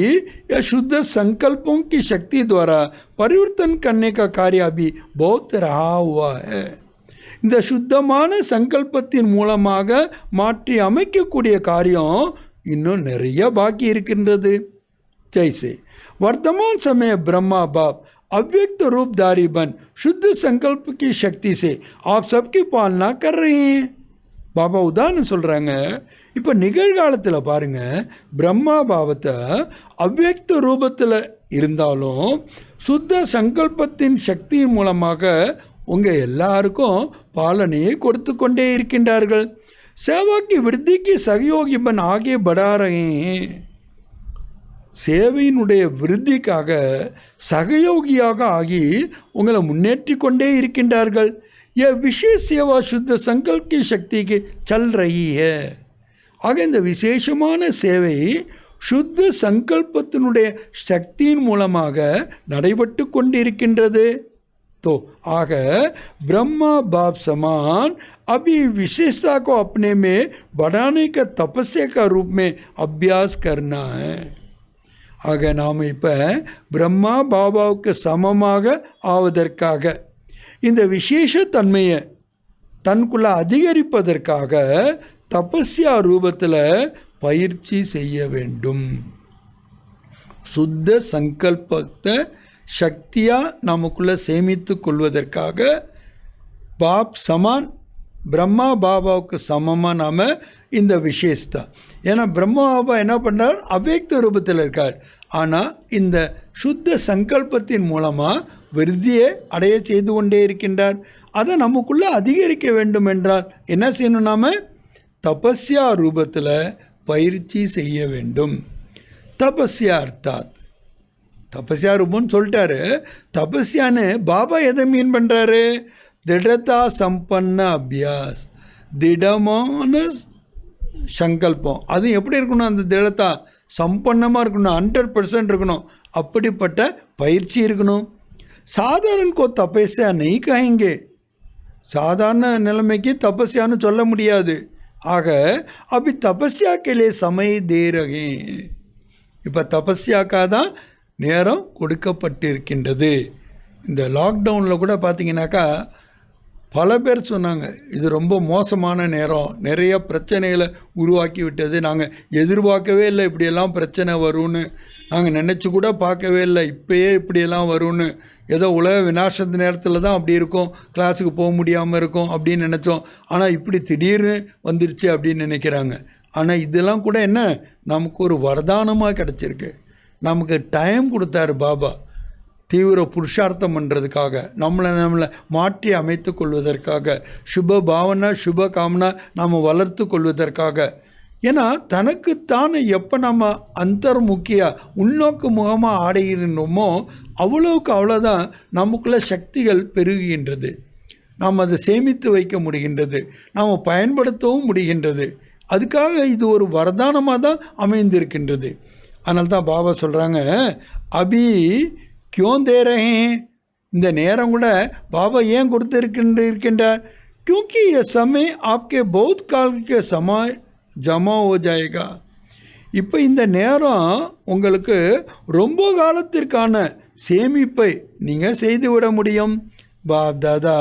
A: यह शुद्ध संकल्पों की शक्ति द्वारा परिवर्तन करने का कार्य अभी बहुत रहा हुआ है. இந்த சுத்தமான சங்கல்பத்தின் மூலமாக மாற்றி அமைக்கக்கூடிய காரியம் இன்னும் நிறைய பாக்கி இருக்கின்றது. जैसे वर्तमान समय ब्रह्मा बाप अव्यक्त रूपधारी बन शुद्ध संकल्प की शक्ति से आप सबकी पालना कर रहे हैं. பாபா உதாரணம் சொல்கிறாங்க. இப்போ நிகழ்காலத்தில் பாருங்கள், பிரம்மா பாவத்தை அவ்வியக்த ரூபத்தில் இருந்தாலும் சுத்த சங்கல்பத்தின் சக்தியின் மூலமாக உங்கள் எல்லாருக்கும் பாலனையை கொடுத்து கொண்டே இருக்கின்றார்கள். सेवा की वृद्धि की सहयोगी बन आगे बढ़ा रहे हैं. சேவையினுடைய விருத்திக்காக சகயோகியாக ஆகி உங்களை முன்னேற்றி கொண்டே இருக்கின்றார்கள். यह विशेष सेवा शुद्ध संकल्प की शक्ति की चल रही है. ஆக இந்த விசேஷமான சேவை சுத்த சங்கல்பத்தினுடைய சக்தியின் மூலமாக நடைபெற்று கொண்டிருக்கின்றது. तो आग ब्रह्मा बाप समान अभी विशेषता को अपने में बढ़ाने का तपस्या का रूप में अभ्यास करना है. ஆக நாம் இப்போ பிரம்மா பாபாவுக்கு சமமாக ஆவதற்காக இந்த விசேஷ தன்மையை தனக்குள்ள அதிகரிப்பதற்காக தபஸ்யா ரூபத்தில் பயிற்சி செய்ய வேண்டும். சுத்த சங்கல்பத்தை சக்தியாக நமக்குள்ளே சேமித்து கொள்வதற்காக பாப் சமான் பிரம்மா பாபாவுக்கு சமமாக நாம் இந்த விசேஷத்தை, ஏன்னா பிரம்மா பாபா என்ன பண்ணார், அவ்வியக்த ரூபத்தில் இருக்கார். ஆனால் இந்த சுத்த சங்கல்பத்தின் மூலமாக விருத்தியை அடைய செய்து கொண்டே இருக்கின்றார். அதை நமக்குள்ளே அதிகரிக்க வேண்டும் என்றால் என்ன செய்யணும், நாம் தபஸ்யா ரூபத்தில் பயிற்சி செய்ய வேண்டும். தபஸ்யா அர்த்தாத் தபஸ்யா ரூபம்னு சொல்லிட்டாரு. தபஸ்யான்னு பாபா எதை மீன் பண்ணுறாரு, திடதா சம்பன்ன அபியாஸ், திடமான சங்கல்பம். அது எப்படி இருக்கணும், அந்த திடத்தா சம்பன்னமாக இருக்கணும், 100% இருக்கணும். அப்படிப்பட்ட பயிற்சி இருக்கணும். சாதாரண கோ தபஸ்யா நெய் கஹேங்கே, சாதாரண நிலைமைக்கு தபஸ்யான்னு சொல்ல முடியாது. ஆக அபி தபஸ்யா கேலே சமய தே ரஹே, இப்போ தபஸ்யாக்காக தான் நேரம் கொடுக்கப்பட்டிருக்கின்றது. இந்த லாக்டவுனில் கூட பார்த்திங்கனாக்கா பல பேர் சொன்னாங்க, இது ரொம்ப மோசமான நேரம், நிறைய பிரச்சனைகளை உருவாக்கி விட்டது, நாங்கள் எதிர்பார்க்கவே இல்லை இப்படியெல்லாம் பிரச்சனை வரும்னு, நாங்கள் நினச்சி கூட பார்க்கவே இல்லை இப்போயே இப்படியெல்லாம் வரும்னு, ஏதோ உலக விநாசத்து நேரத்தில் தான் அப்படி இருக்கும், கிளாஸுக்கு போக முடியாமல் இருக்கும் அப்படின்னு நினச்சோம். ஆனால் இப்படி திடீர்னு வந்துருச்சு அப்படின்னு நினைக்கிறாங்க. ஆனால் இதெல்லாம் கூட என்ன, நமக்கு ஒரு வரதானமாக கிடச்சிருக்கு. நமக்கு டைம் கொடுத்தாரு பாபா, தீவிர புருஷார்த்தம் பண்ணுறதுக்காக, நம்மளை மாற்றி அமைத்து கொள்வதற்காக, சுப பாவனை சுப காமனா நாம் வளர்த்து கொள்வதற்காக. ஏன்னா தனக்குத்தானே எப்போ நம்ம அந்தர்முக்கியாக உள்நோக்கு முகமாக ஆடுகின்றோமோ அவ்வளோவுக்கு அவ்வளோதான் நமக்குள்ள சக்திகள் பெருகுகின்றது. நாம் அதை சேமித்து வைக்க முடிகின்றது, நாம் பயன்படுத்தவும் முடிகின்றது. அதுக்காக இது ஒரு வரதானமாக தான் அமைந்திருக்கின்றது. அதனால தான் பாபா சொல்கிறாங்க, அபி கியோன் தே ரஹே, இந்த நேரம் கூட பாபா ஏன் கொடுத்துருக்கின்றார், क्योंकि ये समय आपके बहुत काल के समय जमा हो जाएगा. இப்போ இந்த நேரம் உங்களுக்கு ரொம்ப காலத்திற்கான சேமிப்பை நீங்கள் செய்துவிட முடியும். बाप दादा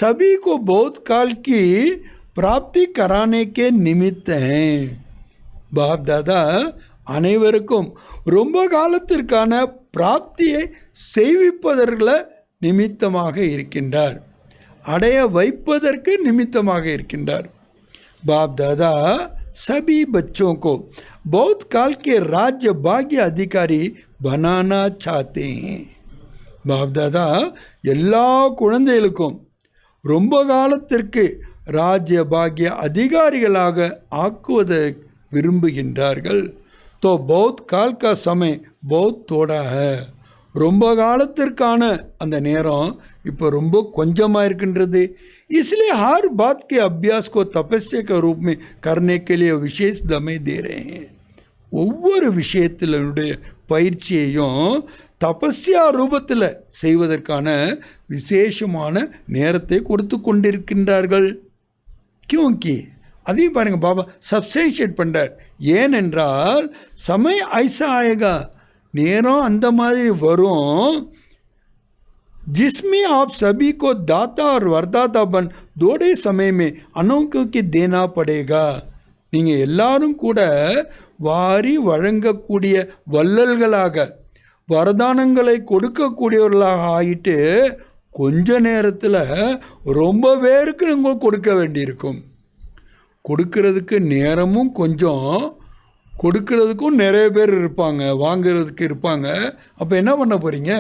A: सभी को बहुत काल की प्राप्ति कराने के निमित्त हैं. बाप दादा அனைவருக்கும் ரொம்ப காலத்திற்கான பிராப்தியை செய்விப்பதற்குள்ள நிமித்தமாக இருக்கின்றார், அடைய வைப்பதற்கு நிமித்தமாக இருக்கின்றார். பாப் தாதா सभी बच्चों को बहुत काल के राज्य भाग्य अधिकारी बनाना चाहते हैं. பாப் தாதா எல்லா குழந்தைகளுக்கும் ரொம்ப காலத்திற்கு ராஜ்ய பாக்ய அதிகாரிகளாக ஆக்குவதை விரும்புகின்றார்கள். तो बहुत काल का समय बहुत थोड़ा है. ரொம்ப காலத்திற்கான அந்த நேரம் இப்போ ரொம்ப கொஞ்சமாக இருக்கின்றது. इसलिए हर बात के अभ्यास को तपस्या के रूप में करने के लिए विशेष दमे दे रहे हैं. ஒவ்வொரு விஷயத்தினுடைய பயிற்சியையும் தபஸ்யா ரூபத்தில் செய்வதற்கான விசேஷமான நேரத்தை கொடுத்து கொண்டிருக்கின்றார்கள். क्योंकि அதையும் பாருங்கள் பாபா சப்ஸ்டேன்ஷியேட் பண்ணுறார். ஏனென்றால் சமய ஐசா ஆயேகா, நேரம் அந்த மாதிரி வரும், जिसमें आप सभी को दाता और वरदाता बन थोड़े समय में अनोखों की देना पड़ेगा. நீங்கள் எல்லாரும் கூட வாரி வழங்கக்கூடிய வள்ளல்களாக வரதானங்களை கொடுக்கக்கூடியவர்களாக ஆகிட்டு கொஞ்ச நேரத்தில் ரொம்ப பேருக்கு நீங்கள் கொடுக்க வேண்டியிருக்கும். கொடுக்கறதுக்கு நேரமும் கொஞ்சம், கொடுக்கறதுக்கும் நிறைய பேர் இருப்பாங்க, வாங்கிறதுக்கு இருப்பாங்க. அப்போ என்ன பண்ண போகிறீங்க?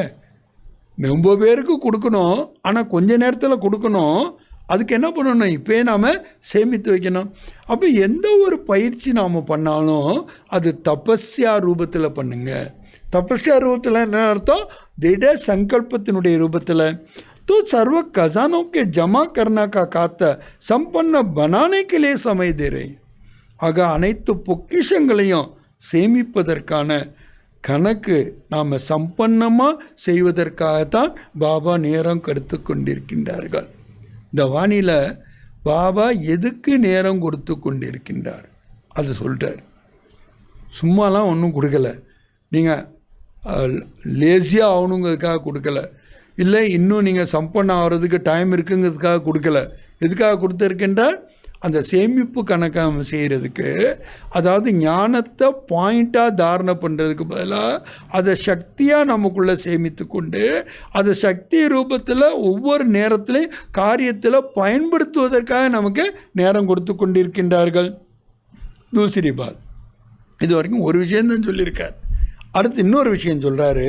A: ரொம்ப பேருக்கு கொடுக்கணும், ஆனால் கொஞ்ச நேரத்தில் கொடுக்கணும். அதுக்கு என்ன பண்ணணும்? இப்போயே நாம் சேமித்து வைக்கணும். அப்போ எந்த ஒரு பயிற்சி நாம் பண்ணாலும் அது தபஸ்யா ரூபத்தில் பண்ணுங்க. தபஸ்யா ரூபத்தில் என்ன அர்த்தம்? திட சங்கல்பத்தினுடைய ரூபத்தில். तो सर्व खजानों के जमा करना का காத்த சம்பன்ன बनाने के लिए समय दे रहे. ஆக அனைத்து பொக்கிஷங்களையும் சேமிப்பதற்கான கணக்கு நாம் சம்பன்னமாக செய்வதற்காகத்தான் பாபா நேரம் கொடுத்து கொண்டிருக்கின்றார்கள். இந்த வானியில் பாபா எதுக்கு நேரம் கொடுத்து கொண்டிருக்கின்றார் அது சொல்கிறார். சும்மாலாம் ஒன்றும் கொடுக்கலை, நீங்கள் லேசியாக ஆகணுங்கிறதுக்காக கொடுக்கலை, இல்லை இன்னும் நீங்கள் சம்பன்னம் ஆகிறதுக்கு டைம் இருக்குங்கிறதுக்காக கொடுக்கல. எதுக்காக கொடுத்துருக்கின்றார்? அந்த சேமிப்பு கணக்கை செய்கிறதுக்கு, அதாவது ஞானத்தை பாயிண்ட்டாக தாரணை பண்ணுறதுக்கு பதிலாக அதை சக்தியாக நமக்குள்ளே சேமித்து கொண்டு அதை சக்தி ரூபத்தில் ஒவ்வொரு நேரத்திலையும் காரியத்தில் பயன்படுத்துவதற்காக நமக்கு நேரம் கொடுத்து கொண்டிருக்கின்றார்கள். தூசரி பாத், இது வரைக்கும் ஒரு விஷயந்தான் சொல்லியிருக்கார். அடுத்து இன்னொரு விஷயம் சொல்கிறாரு,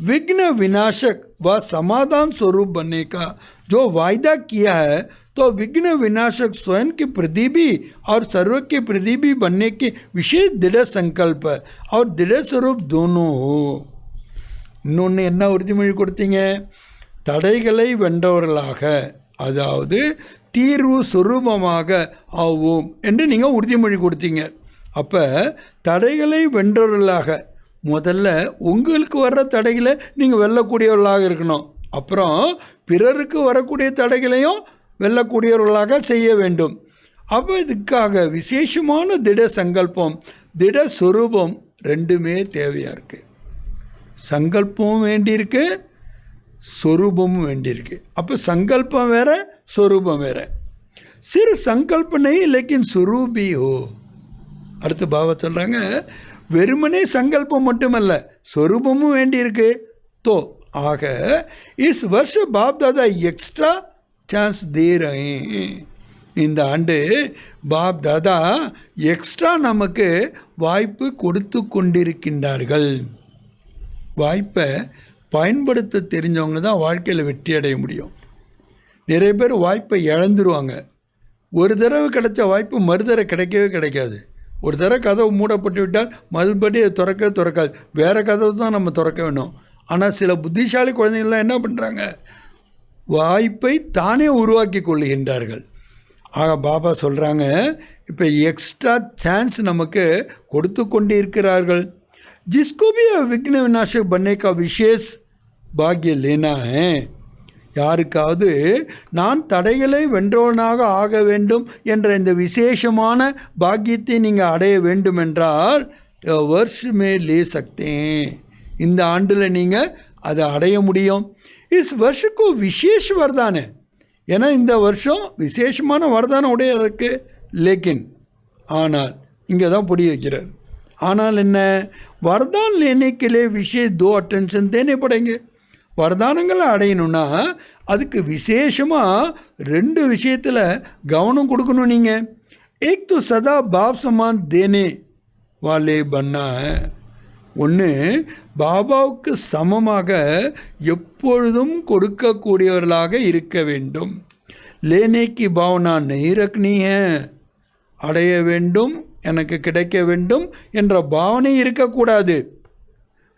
A: विघ्न विनाशक व समाधान स्वरूप बनने का जो वायदा किया है, तो विघ्न विनाशक स्वयं के प्रति भी और सर्व के प्रति भी बनने की विशेष दृढ़ संकल्प और दृढ़ स्वरूप दोनों हो. இன்னொன்று என்ன உறுதிமொழி கொடுத்தீங்க? தடைகளை வென்றவர்களாக, அதாவது தீர்வு சொரூபமாக ஆவோம் என்று நீங்கள் உறுதிமொழி கொடுத்தீங்க. அப்போ தடைகளை வென்றவர்களாக முதல்ல உங்களுக்கு வர்ற தடைகளை நீங்கள் வெல்லக்கூடியவர்களாக இருக்கணும். அப்புறம் பிறருக்கு வரக்கூடிய தடைகளையும் வெல்லக்கூடியவர்களாக செய்ய வேண்டும். அப்போ இதுக்காக விசேஷமான திட சங்கல்பம், திட சொரூபம் ரெண்டுமே தேவையாக இருக்குது. சங்கல்பமும் வேண்டியிருக்கு, சொரூபமும் வேண்டியிருக்கு. அப்போ சங்கல்பம் வேறு, சொரூபம் வேறு. சிறு சங்கல்ப நஹீ லேக்கின் சொரூபி ஹோ. அடுத்து பாபா சொல்கிறாங்க, வெறுமனே சங்கல்பம் மட்டுமல்ல, சொரூபமும் வேண்டியிருக்கு. तो ஆக इस वर्ष बाप दादा एक्स्ट्रा சான்ஸ் दे रहे हैं. இந்த ஆண்டு பாப் தாதா எக்ஸ்ட்ரா நமக்கு வாய்ப்பு கொடுத்து கொண்டிருக்கின்றார்கள். வாய்ப்பை பயன்படுத்த தெரிஞ்சவங்க தான் வாழ்க்கையில் வெற்றி அடைய முடியும். நிறைய பேர் வாய்ப்பை இழந்துருவாங்க. ஒரு தடவை கிடைச்ச வாய்ப்பு மறுதடவை கிடைக்கவே கிடைக்காது. ஒரு தடவை கதவு மூடப்பட்டு விட்டால் மறுபடி அது திறக்காது. வேறு கதவு தான் நம்ம திறக்க வேணும். ஆனால் சில புத்திசாலி குழந்தைங்கள்லாம் என்ன பண்ணுறாங்க? வாய்ப்பை தானே உருவாக்கி கொள்ளுகின்றார்கள். ஆக பாபா சொல்கிறாங்க, இப்போ எக்ஸ்ட்ரா சான்ஸ் நமக்கு கொடுத்து கொண்டு இருக்கிறார்கள். जिसको भी विघ्न विनाशक बनने का विशेष भाग्य लेना है, யாருக்காவது நான் தடைகளை வென்றவனாக ஆக வேண்டும் என்ற இந்த விசேஷமான பாக்கியத்தை நீங்கள் அடைய வேண்டுமென்றால் வருஷமே லே சக்தேன், இந்த ஆண்டில் நீங்கள் அதை அடைய முடியும். இஸ் வருஷக்கு விசேஷ வரதானே, ஏன்னா இந்த வருஷம் விசேஷமான வரதானம் உடைய இருக்குது. லேக்கின் ஆனால் இங்கே தான் புரிய வைக்கிறார். ஆனால் என்ன, வரதான் லேனைக்கிலே விசேஷ தோ அட்டென்ஷன் தேனே படைங்க. வரதானங்களை அடையணும்னா அதுக்கு விசேஷமாக ரெண்டு விஷயத்தில் கவனம் கொடுக்கணும். நீங்கள் एक तो सदा बाप समान देने वाले बनना है. ஒன்று, பாபாவுக்கு சமமாக எப்பொழுதும் கொடுக்கக்கூடியவர்களாக இருக்க வேண்டும். லேனேக்கு பாவனா நஹீ ரக்னி ஹை, அடைய வேண்டும், எனக்கு கிடைக்க வேண்டும் என்ற பாவனை இருக்கக்கூடாது.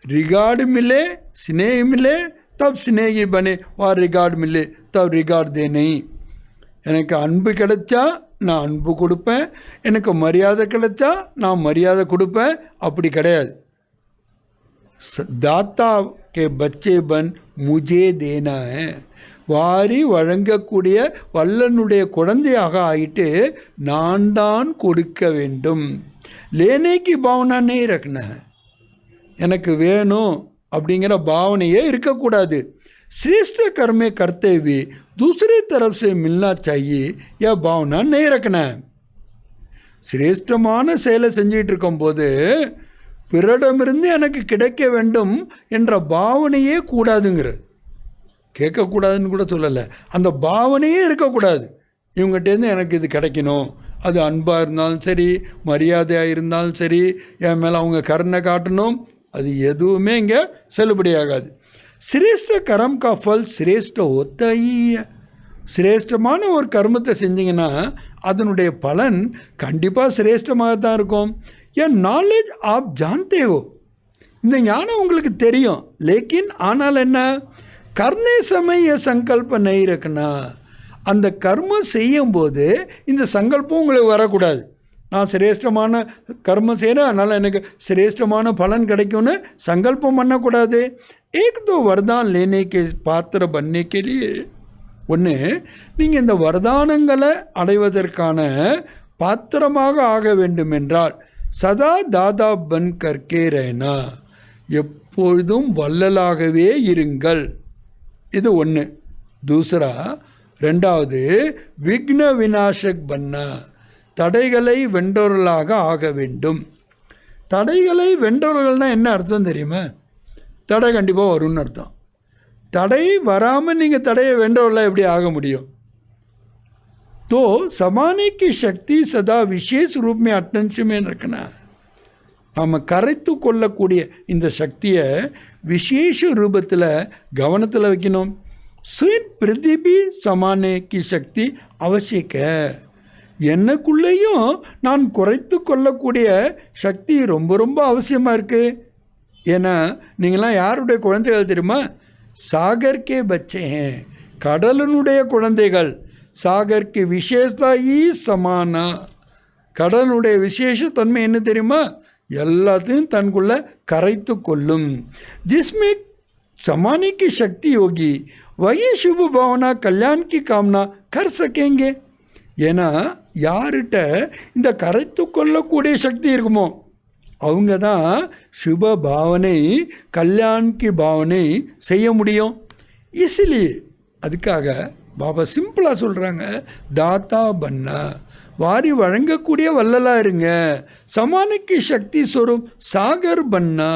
A: रिगार्ड मिले, स्नेह मिले तब स्नेही बने, और रिगार्ड मिले तब रिगार्ड दे नहीं. எனக்கு அன்பு கிடைச்சா நான் அன்பு கொடுப்பேன், எனக்கு மரியாதை கிடைச்சா நான் மரியாதை கொடுப்பேன். அப்படி கிடையாது. தாத்தா கே பச்சே பன் முஜே தேனா வாரி வழங்கக்கூடிய வல்லனுடைய குழந்தையாக ஆகிட்டு நான் தான் கொடுக்க வேண்டும். லேனேக்கு பாவனானே ரக்ன எனக்கு வேணும் அப்படிங்கிற பாவனையே இருக்கக்கூடாது. श्रेष्ठ कर्मे करते हुए दूसरी तरफ से मिलना चाहिए यह भावना नहीं रखना है. சிரேஷ்டமான செயலை செஞ்சிட்டு இருக்கும்போது பிறரிடமிருந்து எனக்கு கிடைக்க வேண்டும் என்ற பாவனையே கூடாதுங்கிறது. கேட்கக்கூடாதுன்னு கூட சொல்லலை, அந்த பாவனையே இருக்கக்கூடாது. இவங்ககிட்டேருந்து எனக்கு இது கிடைக்கணும், அது அன்பாக இருந்தாலும் சரி, மரியாதையாக இருந்தாலும் சரி, என் மேலே அவங்க கருணை காட்டணும், அது எதுவுமே இங்கே செல்லுபடியாகாது. சிரேஷ்ட கரம் கா ஃபல் சிரேஷ்ட ஒத்தைய சிரேஷ்டமான ஒரு கர்மத்தை செஞ்சிங்கன்னா அதனுடைய பலன் கண்டிப்பாக சிரேஷ்டமாக தான் இருக்கும். என் நாலேஜ் ஆப் ஜான்தே ஹோ, இந்த ஞானம் உங்களுக்கு தெரியும். லேக்கின் ஆனால் என்ன, கர்ணே சமய சங்கல்ப நை ரக்கனா, அந்த கர்மம் செய்யும்போது இந்த சங்கல்பம் உங்களுக்கு வரக்கூடாது. நான் சிரேஷ்டமான கர்மம் செய்கிறேன், அதனால் எனக்கு சிரேஷ்டமான பலன் கிடைக்கும்னு சங்கல்பம் பண்ணக்கூடாது. एक दो वरदान लेने के पात्र बनने के लिए ஒன்று, நீங்கள் இந்த வரதானங்களை அடைவதற்கான பாத்திரமாக ஆக வேண்டுமென்றால் சதா தாதா பன் கர்க்கே ரேனா, எப்பொழுதும் வள்ளலாகவே இருங்கள். இது ஒன்று. தூசரா ரெண்டாவது, விக்ன விநாசக் பன்னா, தடைகளை வென்றவர்களாக ஆக வேண்டும். தடைகளை வென்றவர்கள்னால் என்ன அர்த்தம் தெரியுமா? தடை கண்டிப்பாக வரும்னு அர்த்தம். தடை வராமல் நீங்கள் தடையை வென்றவர்களாக எப்படி ஆக முடியும்? तो समाने की शक्ति सदा विशेष रूप में अटेंशन में रखना. நம்ம கரைத்து கொள்ளக்கூடிய இந்த சக்தியை விசேஷ ரூபத்தில் கவனத்தில் வைக்கணும். சுயன் பிரதிபி சமானே கி சக்தி அவசியக்க, என்னக்குள்ளேயும் நான் குறைத்து கொள்ளக்கூடிய சக்தி ரொம்ப ரொம்ப அவசியமாக இருக்குது. ஏன்னா நீங்களாம் யாருடைய குழந்தைகள் தெரியுமா? சாகர்கே பச்சே, கடலனுடைய குழந்தைகள். சாகர்க்கு விசேஷதா ஈ சமானா, கடலுடைய விசேஷத்தன்மை என்ன தெரியுமா? எல்லாத்தையும் தனக்குள்ள கரைத்து கொள்ளும். जिसमें समाने की शक्ति होगी वही शुभ भावना कल्याण की कामना कर सकेंगे. ஏன்னா யார்கிட்ட இந்த கரைத்து கொள்ளக்கூடிய சக்தி இருக்குமோ அவங்க தான் சுப பாவனை கல்யாண்கி பாவனை செய்ய முடியும். இசிலியே அதுக்காக பாபா சிம்பிளாக சொல்கிறாங்க, தாத்தா பன்னா, வாரி வழங்கக்கூடிய வள்ளலாக இருங்க. சமானிக்கு சக்தி ஸ்வரூப் சாகர் பன்னா,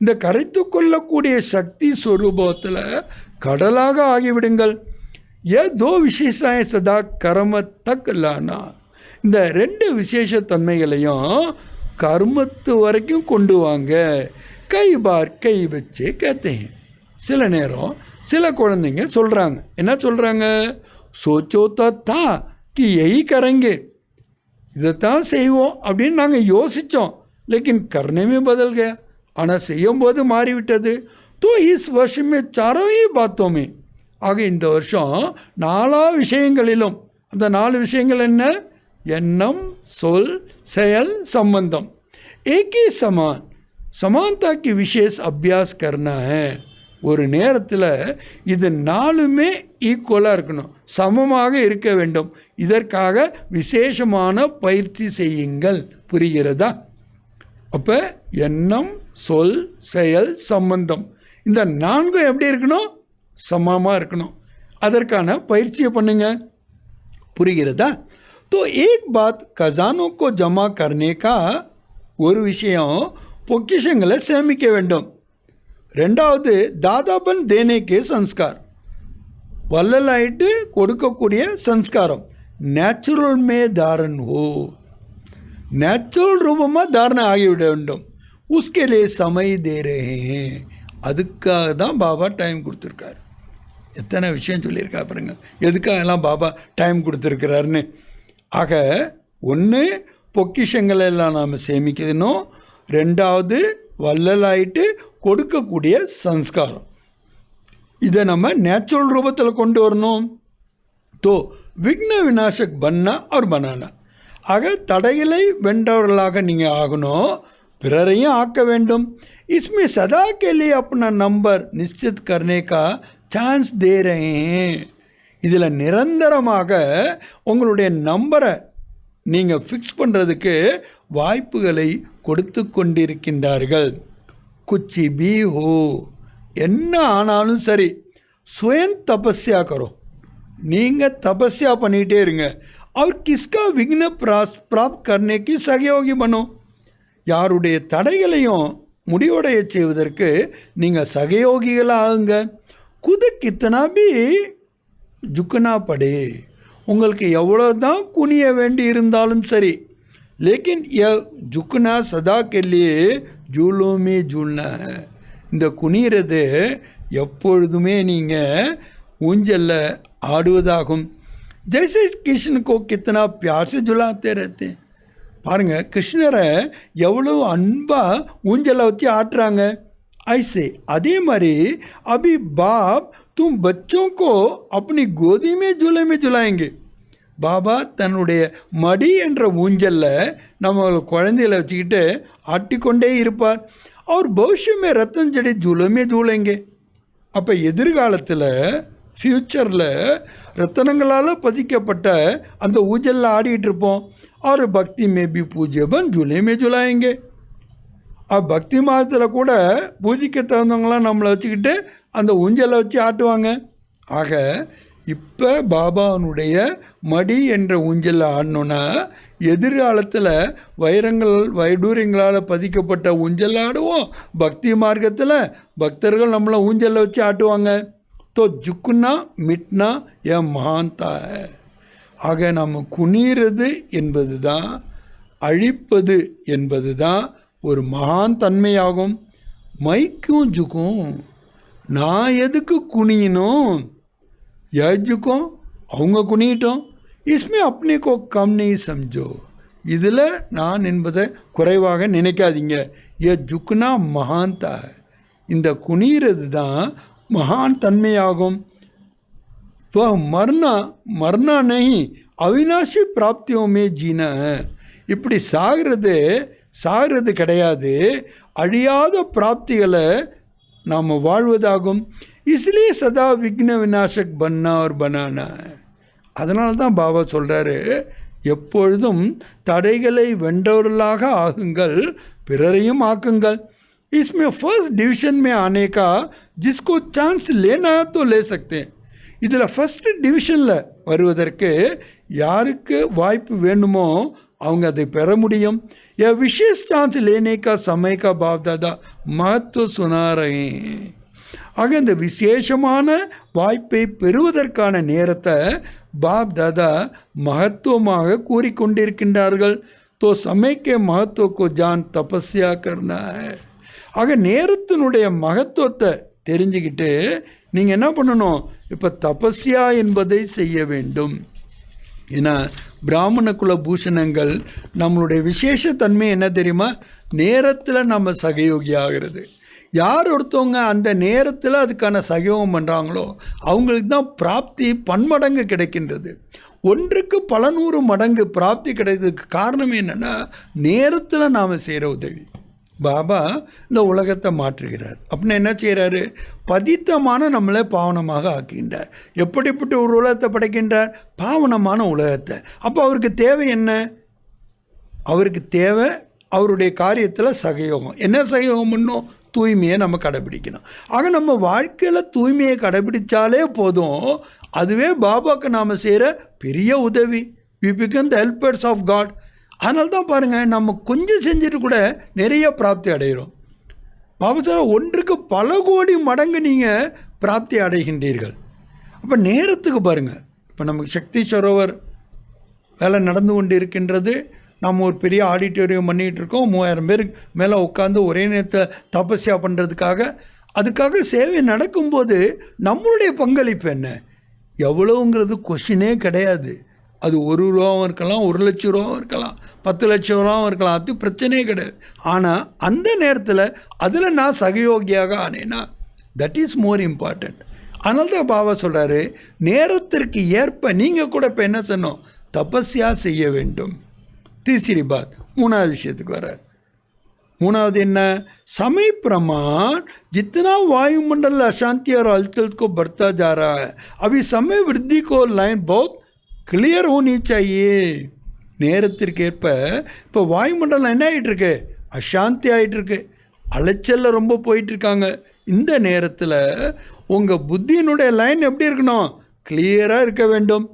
A: இந்த கரைத்து கொள்ளக்கூடிய சக்தி ஸ்வரூபத்தில் கடலாக ஆகிவிடுங்கள். ஏ தோ விசேஷாய சதா கர்ம தக் லானா, இந்த ரெண்டு விசேஷத்தன்மைகளையும் கர்மத்து வரைக்கும் கொண்டு வாங்க. கை பார் கை வச்சு கேத்தேன். சில நேரம் சில குழந்தைங்க சொல்கிறாங்க, என்ன சொல்கிறாங்க? சோச்சோத்தா தா கி எய் கரங்கே, இதைத்தான் செய்வோம் அப்படின்னு நாங்கள் யோசித்தோம், லேக்கின் கர்ணமே பதல் கயா, ஆனால் செய்யும்போது மாறிவிட்டது. தோ இஸ் வருஷமே சாரோயே பார்த்தோமே. ஆக இந்த வருஷம் 4 விஷயங்களிலும், அந்த 4 விஷயங்கள் என்ன? எண்ணம், சொல், செயல், சம்பந்தம். एक ही समान समानता की विशेष अभ्यास करना है. ஒரு நேரத்தில் இது 4மே ஈக்குவலாக இருக்கணும், சமமாக இருக்க வேண்டும். இதற்காக விசேஷமான பயிற்சி செய்யுங்கள். புரிகிறதா? அப்போ எண்ணம், சொல், செயல், சம்பந்தம், இந்த 4 எப்படி இருக்கணும்? சமமாக இருக்கணும். அதற்கான பயிற்சியை பண்ணுங்க. புரிகிறதா? तो एक बात खजानों को जमा करने का, ஒரு விஷயம் பொக்கிஷங்களை சேமிக்க வேண்டும். ரெண்டாவது தாதாபன் தேனேக்கே சன்ஸ்கார், வள்ளலாயிட்டு கொடுக்கக்கூடிய சன்ஸ்காரம். நேச்சுரல் மே தாரன் ஹோ, நேச்சுரல் ரூபமாக தாரணை ஆகிவிட வேண்டும். உஸ்கே சமய தே ரஹே, அதுக்காக தான் பாபா டைம் கொடுத்துருக்காரு. எத்தனை விஷயம் சொல்லியிருக்கா பாருங்க, எதுக்காகலாம் பாபா டைம் கொடுத்துருக்கிறாருன்னு. ஆக ஒன்று பொக்கிஷங்களை எல்லாம் நாம் சேமிக்கணும், ரெண்டாவது வள்ளலாயிட்டு கொடுக்கக்கூடிய சன்ஸ்காரம், இதை நம்ம நேச்சுரல் ரூபத்தில் கொண்டு வரணும். தோ விக்ன விநாசக் பன்னா और बनाना, ஆக தடைகளை வென்றவர்களாக நீங்கள் ஆகணும். பிறரையும் ஆக்க வேண்டும். इसमें सदा के लिए अपना नंबर निश्चित करने का சான்ஸ் दे रहे हैं. இதில் நிரந்தரமாக உங்களுடைய நம்பரை நீங்கள் ஃபிக்ஸ் பண்ணுறதுக்கு வாய்ப்புகளை கொடுத்து கொண்டிருக்கின்றார்கள். குச்சி பி ஹோ, என்ன ஆனாலும் சரி, ஸ்வயம் தபஸ்யா கரோ, நீங்கள் தபஸ்யா பண்ணிகிட்டே இருங்க. और किसका विघ्न प्राप्त करने की सहयोगी बनो, யாருடைய தடைகளையும் முடிவடைய செய்வதற்கு நீங்கள் சகயோகிகளாகுங்க. खुद कितना भी झुकना पड़े, உங்களுக்கு எவ்வளோ தான் குனிய வேண்டி இருந்தாலும் சரி, लेकिन यह झुकना सदा के लिए झूलों में झूलना है. இந்த குனிகிறது எப்பொழுதுமே நீங்கள் ஊஞ்சலில் ஆடுவதாகும். जैसे कृष्ण को कितना प्यार से झुलाते रहते हैं. பாருங்கள், கிருஷ்ணரை எவ்வளோ அன்பாக ஊஞ்சலை வச்சு ஆட்டுறாங்க. ऐसे அதே மாதிரி अभी बाप तुम बच्चों को अपनी गोदी में झूले में झुलाएंगे. பாபா தன்னுடைய மடி என்ற ஊஞ்சலில் நம்ம குழந்தைகளை வச்சுக்கிட்டு ஆட்டிக்கொண்டே இருப்பார். और भविष्य में रतन जड़ी झूले में झूलेंगे. அப்போ எதிர்காலத்தில் ஃப்யூச்சரில் ரத்தனங்களால் பதிக்கப்பட்ட அந்த ஊஞ்சலில் ஆடிட்டு இருப்போம். और भक्ति में भी पूज्य बन झूले में झुलाएंगे. பக்தி மாதத்தில் கூட பூஜைக்கு தகுந்தவங்களாம் நம்மளை வச்சுக்கிட்டு அந்த ஊஞ்சலை வச்சு ஆட்டுவாங்க. ஆக இப்போ பாபாவுடைய மடி என்ற ஊஞ்சலில் ஆடணுன்னா எதிர்காலத்தில் வைடூரியங்களால் பதிக்கப்பட்ட ஊஞ்சல் ஆடுவோம். பக்தி மார்க்கத்தில் பக்தர்கள் நம்மளை ஊஞ்சலில் வச்சு ஆட்டுவாங்க. तो झुकना मिटना यह महानता है. ஆக நம்ம குனிறது என்பது தான், அழிப்பது என்பது தான் ஒரு மகான் தன்மையாகும். மைக்கும் ஜுக்கும், நான் எதுக்கு குனியணும், ஏஜுக்கும் அவங்க குனியிட்டோம். इसमें अपने को कम नहीं समझो, இதில் நான் என்பதை குறைவாக நினைக்காதீங்க. ये झुकना महानता है. இந்த குனிறது தான் महान तन्मयागुम. वह मरना नहीं, अविनाशी प्राप्तियों में जीना है. இப்படி சாகிறது கிடையாது, அழியாத பிராப்திகளை நாம் வாழ்வதாகும். इसलिए सदा विघ्न विनाशक बनना और बनाना है. அதனால தான் பாபா சொல்கிறாரு, எப்பொழுதும் தடைகளை வென்றவர்களாக ஆகுங்கள், பிறரையும் ஆக்குங்கள். इसमें फर्स्ट डिवीज़न में आने का जिसको चांस लेना है तो ले सकते हैं. இதில் ஃபஸ்ட்டு டிவிஷனில் வருவதற்கு யாருக்கு வாய்ப்பு வேணுமோ அவங்க அதை பெற முடியும். या विशेष चांस लेने का समय का बाप दादा महत्व सुना रहे हैं. ஆக இந்த விசேஷமான வாய்ப்பை பெறுவதற்கான நேரத்தை பாப் தாதா மகத்துவமாக கூறிக்கொண்டிருக்கின்றார்கள். तो समय के महत्व को जान तपस्या करना है. ஆக நேரத்தினுடைய மகத்துவத்தை தெரிஞ்சுக்கிட்டு நீங்கள் என்ன பண்ணணும், இப்போ தபஸ்யா என்பதை செய்ய வேண்டும். ஏன்னா பிராமண குல பூஷணங்கள் நம்மளுடைய விசேஷ தன்மை என்ன தெரியுமா, நேரத்தில் நம்ம சகயோகி ஆகிறது. யார் ஒருத்தவங்க அந்த நேரத்தில் அதுக்கான சகயோகம் பண்ணுறாங்களோ அவங்களுக்கு தான் பிராப்தி பன்மடங்கு கிடைக்கின்றது. ஒன்றுக்கு பல 100 மடங்கு பிராப்தி கிடைக்கிறதுக்கு காரணம் என்னென்னா நேரத்தில் நாம் செய்கிற உதவி. பாபா இந்த உலகத்தை மாற்றுகிறார். அப்படின்னா என்ன செய்கிறாரு, பதித்தமான நம்மளை பாவனமாக ஆக்கின்றார். எப்படிப்பட்ட ஒரு உலகத்தை படைக்கின்றார், பாவனமான உலகத்தை. அப்போ அவருக்கு தேவை என்ன, அவருக்கு தேவை அவருடைய காரியத்தில் சகயோகம். என்ன சகயோகம் பண்ணும், தூய்மையை நம்ம கடைபிடிக்கணும். ஆக நம்ம வாழ்க்கையில் தூய்மையை கடைபிடித்தாலே போதும், அதுவே பாபாவுக்கு நாம் செய்கிற பெரிய உதவி. We become the helpers of God. அதனால தான் பாருங்கள், நம்ம கொஞ்சம் செஞ்சுட்டு கூட நிறைய பிராப்தி அடைகிறோம். பாபா சார் ஒன்றுக்கு பல கோடி மடங்கு நீங்கள் பிராப்தி அடைகின்றீர்கள். அப்போ நேரத்துக்கு பாருங்கள், இப்போ நமக்கு சக்தி சரோவர் வேலை நடந்து கொண்டு இருக்கின்றது. நம்ம ஒரு பெரிய ஆடிட்டோரியம் பண்ணிகிட்ருக்கோம். 3000 பேருக்கு மேலே உட்காந்து ஒரே நேரத்தில் தபஸ்யா பண்ணுறதுக்காக. அதுக்காக சேவை நடக்கும்போது நம்மளுடைய பங்களிப்பு என்ன, எவ்வளோங்கிறது கொஷினே கிடையாது. அது 1 ரூபாவும் இருக்கலாம், 1 லட்சம் ரூபாவும் இருக்கலாம், 10 லட்சம் ரூபாவும் இருக்கலாம், அது பிரச்சனையே கிடையாது. ஆனால் அந்த நேரத்தில் அதில் நான் சகயோகியாக ஆனேன்னா தட் இஸ் மோர் இம்பார்ட்டண்ட். அதனால தான் பாபா சொல்கிறாரு, நேரத்திற்கு ஏற்ப நீங்கள் கூட இப்போ என்ன சொன்னோம், தபஸ்யா செய்ய வேண்டும். தீசரி பாத் 3வது விஷயத்துக்கு வர்றார். மூணாவது என்ன, समय प्रमाण जितना वायुमंडल अशांति और हलचल को बढ़ता जा रहा है, अभी समय वृद्धि को लाइन बहुत क्लियर होनी चाहिए. நேரத்திற்கேற்ப இப்போ வாயுமண்டலம் என்ன ஆகிட்டுருக்கு, அசாந்தி ஆகிட்டுருக்கு, அலைச்சலில் ரொம்ப போயிட்டுருக்காங்க. இந்த நேரத்தில் உங்கள் புத்தியினுடைய லைன் எப்படி இருக்கணும், क्लियराக இருக்க வேண்டும்.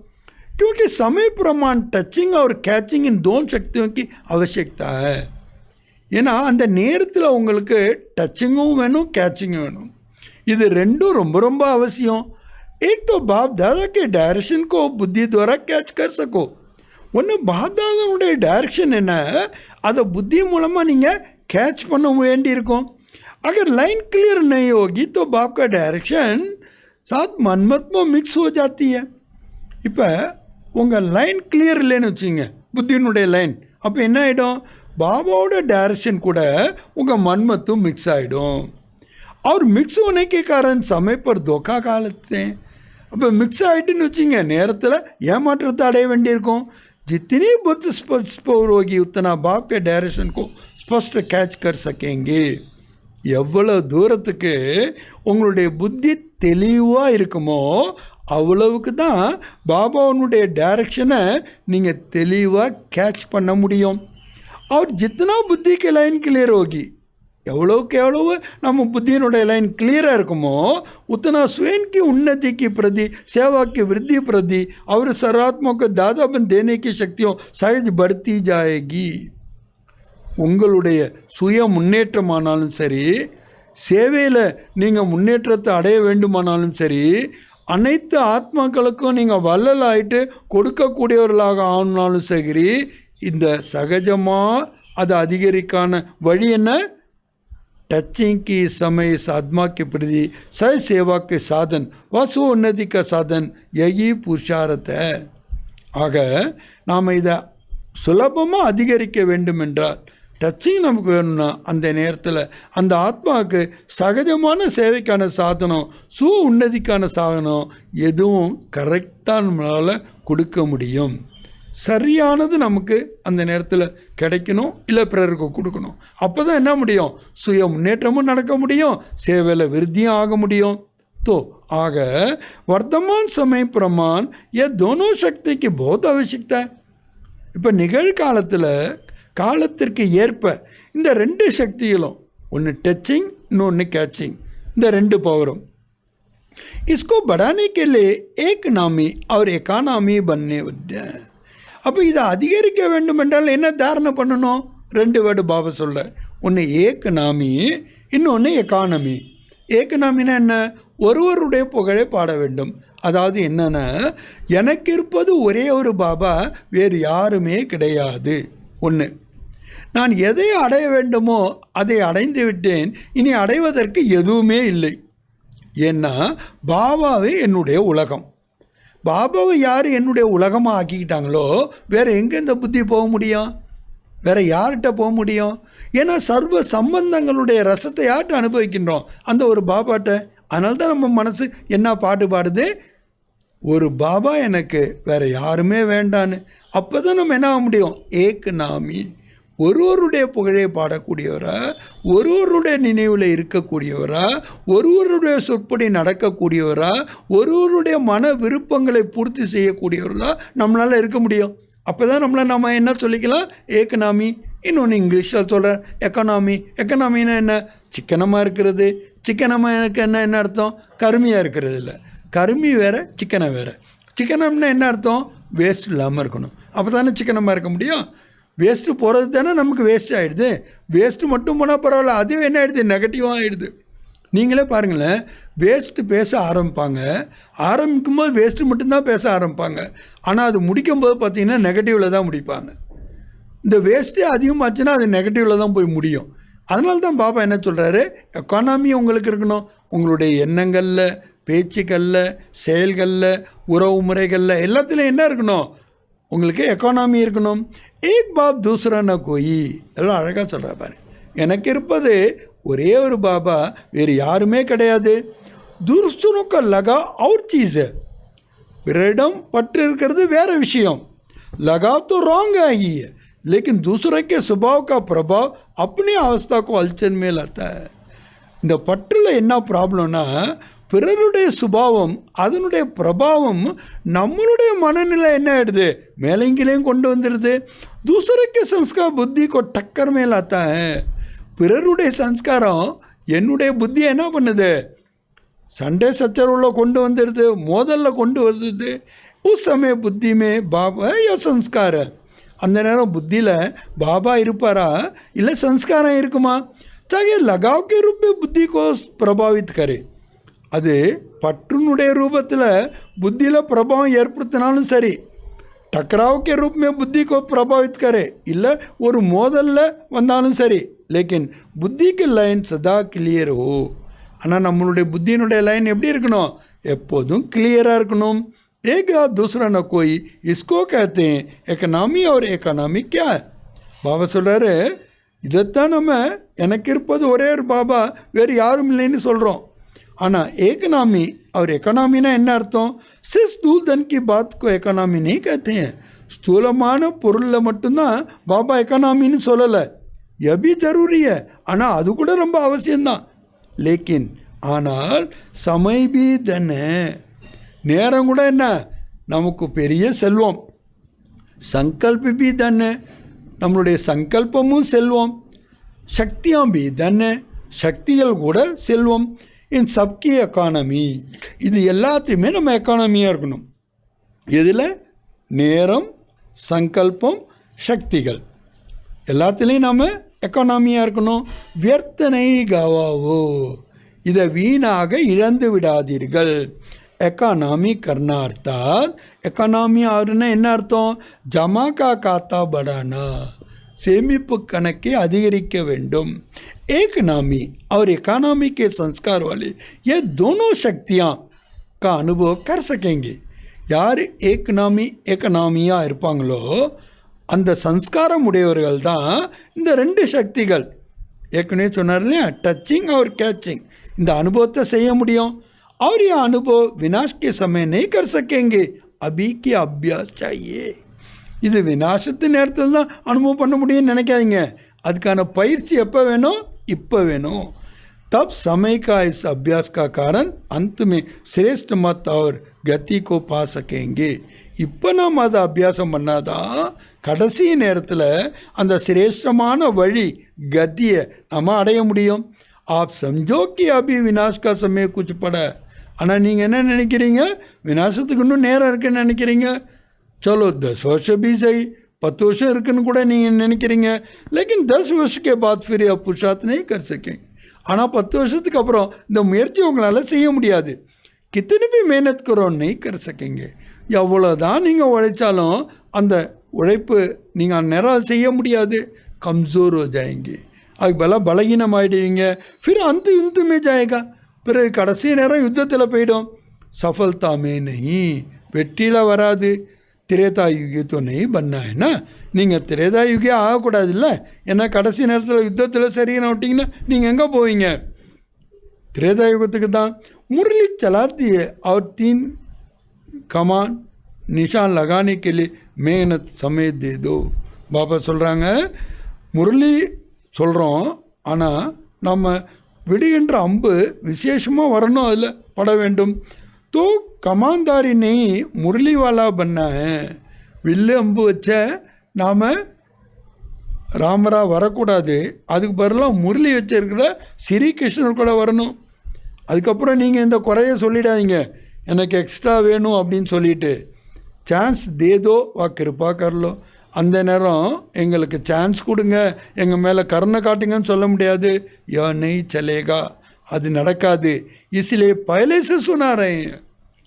A: क्योंकि समय प्रमाण टचिंग और कैचिंग इन दोनों शक्तियों की आवश्यकता है. ஏன்னா அந்த நேரத்தில் உங்களுக்கு டச்சிங்கும் வேணும், கேச்சிங்கும் வேணும். இது ரெண்டும் ரொம்ப ரொம்ப அவசியம். एक तो बाप दादा के डायरेक्शन को बुद्धि द्वारा कैच कर सको. ஒன்று பாப் தாதாவுடைய டைரக்ஷன் என்ன, அதை புத்தி மூலமாக நீங்கள் कैच பண்ண வேண்டியிருக்கும். अगर लाइन क्लियर नहीं होगी तो बाप का डायरेक्शन साथ मनमत में मिक्स हो जाती है. இப்போ உங்கள் லைன் கிளியர் இல்லைன்னு வச்சுங்க, புத்தியினுடைய லைன், அப்போ என்ன ஆகிடும், பாபாவோட டைரக்ஷன் கூட உங்கள் மன்மத்தும் மிக்ஸ் ஆகிடும். और मिक्स होने के कारण समय पर धोखा खा लेते हैं. அப்போ மிக்ஸ் ஆகிட்டுன்னு வச்சுங்க, நேரத்தில் ஏமாற்றத்தை அடைய வேண்டியிருக்கும். जितनी बुद्ध स्पष्ट होगी उतना बाप के डायरेक्शन को स्पष्ट कैच कर सकेंगे. எவ்வளோ தூரத்துக்கு உங்களுடைய புத்தி தெளிவாக இருக்குமோ அவ்வளவுக்கு தான் பாபாவுடைய டைரக்ஷனை நீங்கள் தெளிவாக கேட்ச் பண்ண முடியும். और जितना बुद्धि की लाइन क्लियर होगी, எவ்வளோக்கு எவ்வளவு நம்ம புத்தியினுடைய லைன் கிளியராக இருக்குமோ उतना स्वयं की उन्नति की प्रति, सेवा की वृद्धि प्रति और सर्वात्मा को दादापन देने की शक्तियों सहज बढ़ती जाएगी. உங்களுடைய சுய முன்னேற்றமானாலும் சரி, சேவையில் நீங்கள் முன்னேற்றத்தை அடைய வேண்டுமானாலும் சரி, அனைத்து ஆத்மாக்களுக்கும் நீங்கள் வள்ளலாயிட்டு கொடுக்கக்கூடியவர்களாக ஆனாலும் சரி, இந்த சகஜமாக அது அதிகரிக்கான வழி என்ன, टचिंग की समय साधमा के प्रति सह सेवा के साधन व स्व उन्नति का साधन यही पुरुषार्थ है. ஆக நாம் இதை சுலபமாக அதிகரிக்க வேண்டும் என்றால் டச்சிங் நமக்கு வேணும்னா அந்த நேரத்தில் அந்த ஆத்மாவுக்கு சகஜமான சேவைக்கான சாதனம், சுவ உன்னதிக்கான சாதனம் எதுவும் கரெக்டாக நம்மளால் கொடுக்க முடியும். சரியானது நமக்கு அந்த நேரத்தில் கிடைக்கணும், இல்லை பிறருக்கு கொடுக்கணும். அப்போ தான் என்ன முடியும், சுய முன்னேற்றமும் நடக்க முடியும், சேவையில் விருத்தியும் ஆக முடியும். तो आग वर्तमान समय प्रमाण ये दोनों शक्ति की बहुत आवश्यकता है. இப்போ நிகழ்காலத்தில் காலத்திற்கு ஏற்ப இந்த ரெண்டு சக்திகளும், ஒன்று டச்சிங் இன்னொன்று கேச்சிங், இந்த ரெண்டு பவரும் इसको बढ़ाने के लिए एक नामी और एकानामी बनने हैं. அப்போ இதை அதிகரிக்க வேண்டும் என்றால் என்ன தாரணை பண்ணணும், ரெண்டு வேர்டு பாபா சொல்ல, ஒன்று ஏக் நாமி, இன்னொன்று எக்கானமி. ஏக்கனாமின்னா என்ன, ஒருவருடைய புகழை பாட வேண்டும். அதாவது என்னென்னா, எனக்கு இருப்பது ஒரே ஒரு பாபா, வேறு யாருமே கிடையாது. ஒன்று, நான் எதை அடைய வேண்டுமோ அதை அடைந்து விட்டேன், இனி அடைவதற்கு எதுவுமே இல்லை. ஏன்னா பாபாவே என்னுடைய உலகம். பாபாவை யார் என்னுடைய உலகமாக ஆக்கிக்கிட்டாங்களோ வேறு எங்கே இந்த புத்தி போக முடியும், வேறு யார்கிட்ட போக முடியும்? ஏன்னா சர்வ சம்பந்தங்களுடைய ரசத்தை யார்கிட்ட அனுபவிக்கின்றோம், அந்த ஒரு பாபாட்ட. அதனால தான் நம்ம மனசு என்ன பாட்டு பாடுது, ஒரு பாபா எனக்கு வேறு யாருமே வேண்டான்னு. அப்போ தான் நம்ம என்ன ஆக முடியும், ஏக் நாமி, ஒருவருடைய புகழை பாடக்கூடியவரா, ஒருவருடைய நினைவில் இருக்கக்கூடியவரா, ஒருவருடைய சொற்படி நடக்கக்கூடியவரா, ஒருவருடைய மன விருப்பங்களை பூர்த்தி செய்யக்கூடியவர்களா நம்மளால் இருக்க முடியும். அப்போ தான் நம்ம என்ன சொல்லிக்கலாம், ஏக்கனாமி. இன்னொன்று இங்கிலீஷில் சொல்கிறேன் எக்கனாமி. எக்கனாமின்னா என்ன, சிக்கனமாக இருக்கிறது. சிக்கனமாக எனக்கு என்ன அர்த்தம், கருமையாக இருக்கிறது இல்லை. கருமி வேறு, சிக்கனை வேறு. சிக்கனம்னா என்ன அர்த்தம், வேஸ்ட் இல்லாமல் இருக்கணும். அப்போ தானே சிக்கனமாக இருக்க முடியும். வேஸ்ட்டு போகிறது தானே நமக்கு வேஸ்ட் ஆகிடுது. வேஸ்ட்டு மட்டும் போனால் பரவாயில்ல, அதுவும் என்ன ஆகிடுது, நெகட்டிவாக ஆகிடுது. நீங்களே பாருங்களேன், வேஸ்ட்டு பேச ஆரம்பிக்கும்போது வேஸ்ட்டு மட்டும்தான் பேச ஆரம்பிப்பாங்க. ஆனால் அது முடிக்கும்போது பார்த்திங்கன்னா நெகட்டிவில் தான் முடிப்பாங்க. இந்த வேஸ்ட்டே அதிகமாச்சுன்னா அது நெகட்டிவில் தான் போய் முடியும். அதனால தான் பாபா என்ன சொல்கிறாரு, எக்கானமி உங்களுக்கு இருக்கணும். உங்களுடைய எண்ணங்களில், பேச்சுக்களில், செயல்களில், உறவு முறைகளில் எல்லாத்துலேயும் என்ன இருக்கணும், உங்களுக்கு எக்கானமி இருக்கணும். ஏக் பாப் தூசரான கோயி, எல்லாம் அழகாக சொல்கிற பாரு. எனக்கு இருப்பது ஒரே ஒரு பாபா, வேறு யாருமே கிடையாது. துர்சுனுக்க லகா और चीज़, பிறரிடம் பற்று இருக்கிறது வேறு விஷயம். லகா तो रॉन्ग है, लेकिन दूसरे के स्वभाव का प्रभाव अपनी अवस्था को हलचल में लाता है. இந்த பற்றில் என்ன ப்ராப்ளம்னா, பிறருடைய சுபாவம் அதனுடைய பிரபாவம் நம்மளுடைய மனநிலை என்ன ஆகிடுது, மேலங்கிலையும் கொண்டு வந்துடுது. दूसरे के संस्कार बुद्धि को टक्कर में लाता है. பிறருடைய சம்ஸ்காரம் என்னுடைய புத்தியை என்ன பண்ணுது, சண்டை சச்சரவுல கொண்டு வந்துடுது, மோதலில் கொண்டு வருது. उस समय बुद्धि में बाबा या संस्कार, அந்த நேரம் புத்தியில் பாபா இருப்பாரா இல்லை சம்ஸ்காரம் இருக்குமா? चाहे लगाव के रूप में बुद्धि को प्रभावित करे. அது பற்றுனுடைய ரூபத்தில் புத்தியில் பிரபாவம் ஏற்படுத்தினாலும் சரி, टकराव के रूप में बुद्धि को प्रभावित करे இல்லை ஒரு மோதலில் வந்தாலும் சரி, लेकिन बुद्धि की लाइन सदा क्लियर हो. ஆனால் நம்மளுடைய புத்தியினுடைய லைன் எப்படி இருக்கணும், எப்போதும் கிளியராக இருக்கணும். एक या दूसरा न कोई, इसको कहते हैं इकोनॉमी. और इकोनॉमी क्या है? பாபா சொல்கிறாரு, இதைத்தான் நம்ம எனக்கு இருப்பது ஒரே ஒரு பாபா, வேறு யாரும் இல்லைன்னு சொல்கிறோம். ஆனால் एकोनॉमी और எக்கனாமினா என்ன அர்த்தம்? सिर्फ स्थूल धन की बात को எக்கனாமி नहीं कहते हैं. ஸ்தூலமான பொருளில் மட்டும்தான் பாபா எக்கனாமின்னு சொல்லலை. எபி ஜரூரி है, ஆனால் அது கூட ரொம்ப அவசியம்தான். लेकिन ஆனால் समय भी धन है. நேரம் கூட என்ன நமக்கு பெரிய செல்வம். संकल्प भी धन है, நம்மளுடைய சங்கல்பமும் செல்வம். சக்தியாம் பி தன், சக்திகள் கூட செல்வம். இன் சப்கி எக்கானமி, இது எல்லாத்தையுமே நம்ம எக்கானமியாக இருக்கணும். இதில் நேரம், சங்கல்பம், சக்திகள் எல்லாத்துலேயும் நம்ம எக்கானமியாக இருக்கணும். வியர்த்தனை கவாவோ, இதை வீணாக இழந்து விடாதீர்கள். எக்கானமி करना अर्थात எக்கானமி ஆறுனா என்ன அர்த்தம்? ஜமா கா காத்தா படானா, சேமிப்பு கணக்கை அதிகரிக்க வேண்டும். एकोनॉमी और इकोनॉमी के संस्कार वाले ये दोनों शक्तियाँ का अनुभव कर सकेंगे. யார் எக்கனாமியாக இருப்பாங்களோ அந்த சம்ஸ்காரம் உடையவர்கள் தான் இந்த ரெண்டு சக்திகள், ஏற்கனவே சொன்னார் இல்லையா, டச்சிங் और कैचिंग, இந்த அனுபவத்தை செய்ய முடியும். और यह अनुभव विनाश के समय नहीं कर सकेंगे, अभी की अभ्यास चाहिए. இது விநாசத்து நேரத்தில் தான் அனுபவம் பண்ண முடியும்னு நினைக்காதீங்க. அதுக்கான பயிற்சி எப்போ வேணும்? இப்போ வேணும். तब समय का इस अभ्यास का कारण अंत में श्रेष्ठ मत और गति को पा सकेंगे. இப்போ நாம் அதை அபியாசம் பண்ணாதான் கடைசி நேரத்தில் அந்த சிரேஷ்டமான வழி கத்தியை நம்ம அடைய முடியும். आप समझो कि अभी विनाश का समय कुछ पड़ा. ஆனால் நீங்கள் என்ன நினைக்கிறீங்க, விநாசத்துக்கு இன்னும் நேரம் இருக்குன்னு நினைக்கிறீங்க. चलो 10 वर्ष भी सही, 10 வருஷம் இருக்குன்னு கூட நீங்கள் நினைக்கிறீங்க. लेकिन 10 वर्ष के बाद फिर आप पुरुषार्थ नहीं कर सकेंगे. ஆனால் 10 வருஷத்துக்கு அப்புறம் இந்த முயற்சி உங்களால் செய்ய முடியாது. कितनी भी मेहनत करो नहीं कर सकेंगे. எவ்வளோ தான் நீங்கள் உழைச்சாலும் அந்த உழைப்பு நீங்கள் நேரம் செய்ய முடியாது. कमज़ोर हो जाएंगे, அதுக்கு பல பலகீனமாயிடுவீங்க. फिर अंत युद्ध में जाएगा, பிறகு கடைசி நேரம் யுத்தத்தில் போயிடும். सफलता में नहीं, வெற்றியில் வராது. திரேதா யுகி तो नहीं बनना है ना. நீங்கள் திரேதா யுகி ஆகக்கூடாது இல்லை, ஏன்னா கடைசி நேரத்தில் யுத்தத்தில் சரியான விட்டிங்கன்னா நீங்கள் எங்கே போவீங்க? திரேதா யுகத்துக்கு தான். मुरली चलाती है और 3 कमान निशान लगाने के लिए मेहनत समय दे दो. பாபா சொல்கிறாங்க, முரளி சொல்கிறோம், ஆனால் நம்ம விடுகின்ற அம்பு விசேஷமாக வரணும், அதில் பட வேண்டும். तो कमानदारी नहीं मुरली वाला बनना है. வில்லு அம்பு வச்ச நாம் ராமராக வரக்கூடாது, அதுக்கு பதிலாக முரளி வச்சிருக்கிற ஸ்ரீகிருஷ்ணர் கூட வரணும். அதுக்கப்புறம் நீங்கள் இந்த குறைய சொல்லிடாதீங்க, எனக்கு எக்ஸ்ட்ரா வேணும் அப்படின்னு சொல்லிட்டு. சான்ஸ் தேதோ வா கிருப்பா கரலோ, அந்த நேரம் எங்களுக்கு சான்ஸ் கொடுங்க, எங்கள் மேலே கருணை காட்டுங்கன்னு சொல்ல முடியாது. யா நெய் சலேகா, அது நடக்காது. இசிலே பயலேசு சொன்னாரேன்.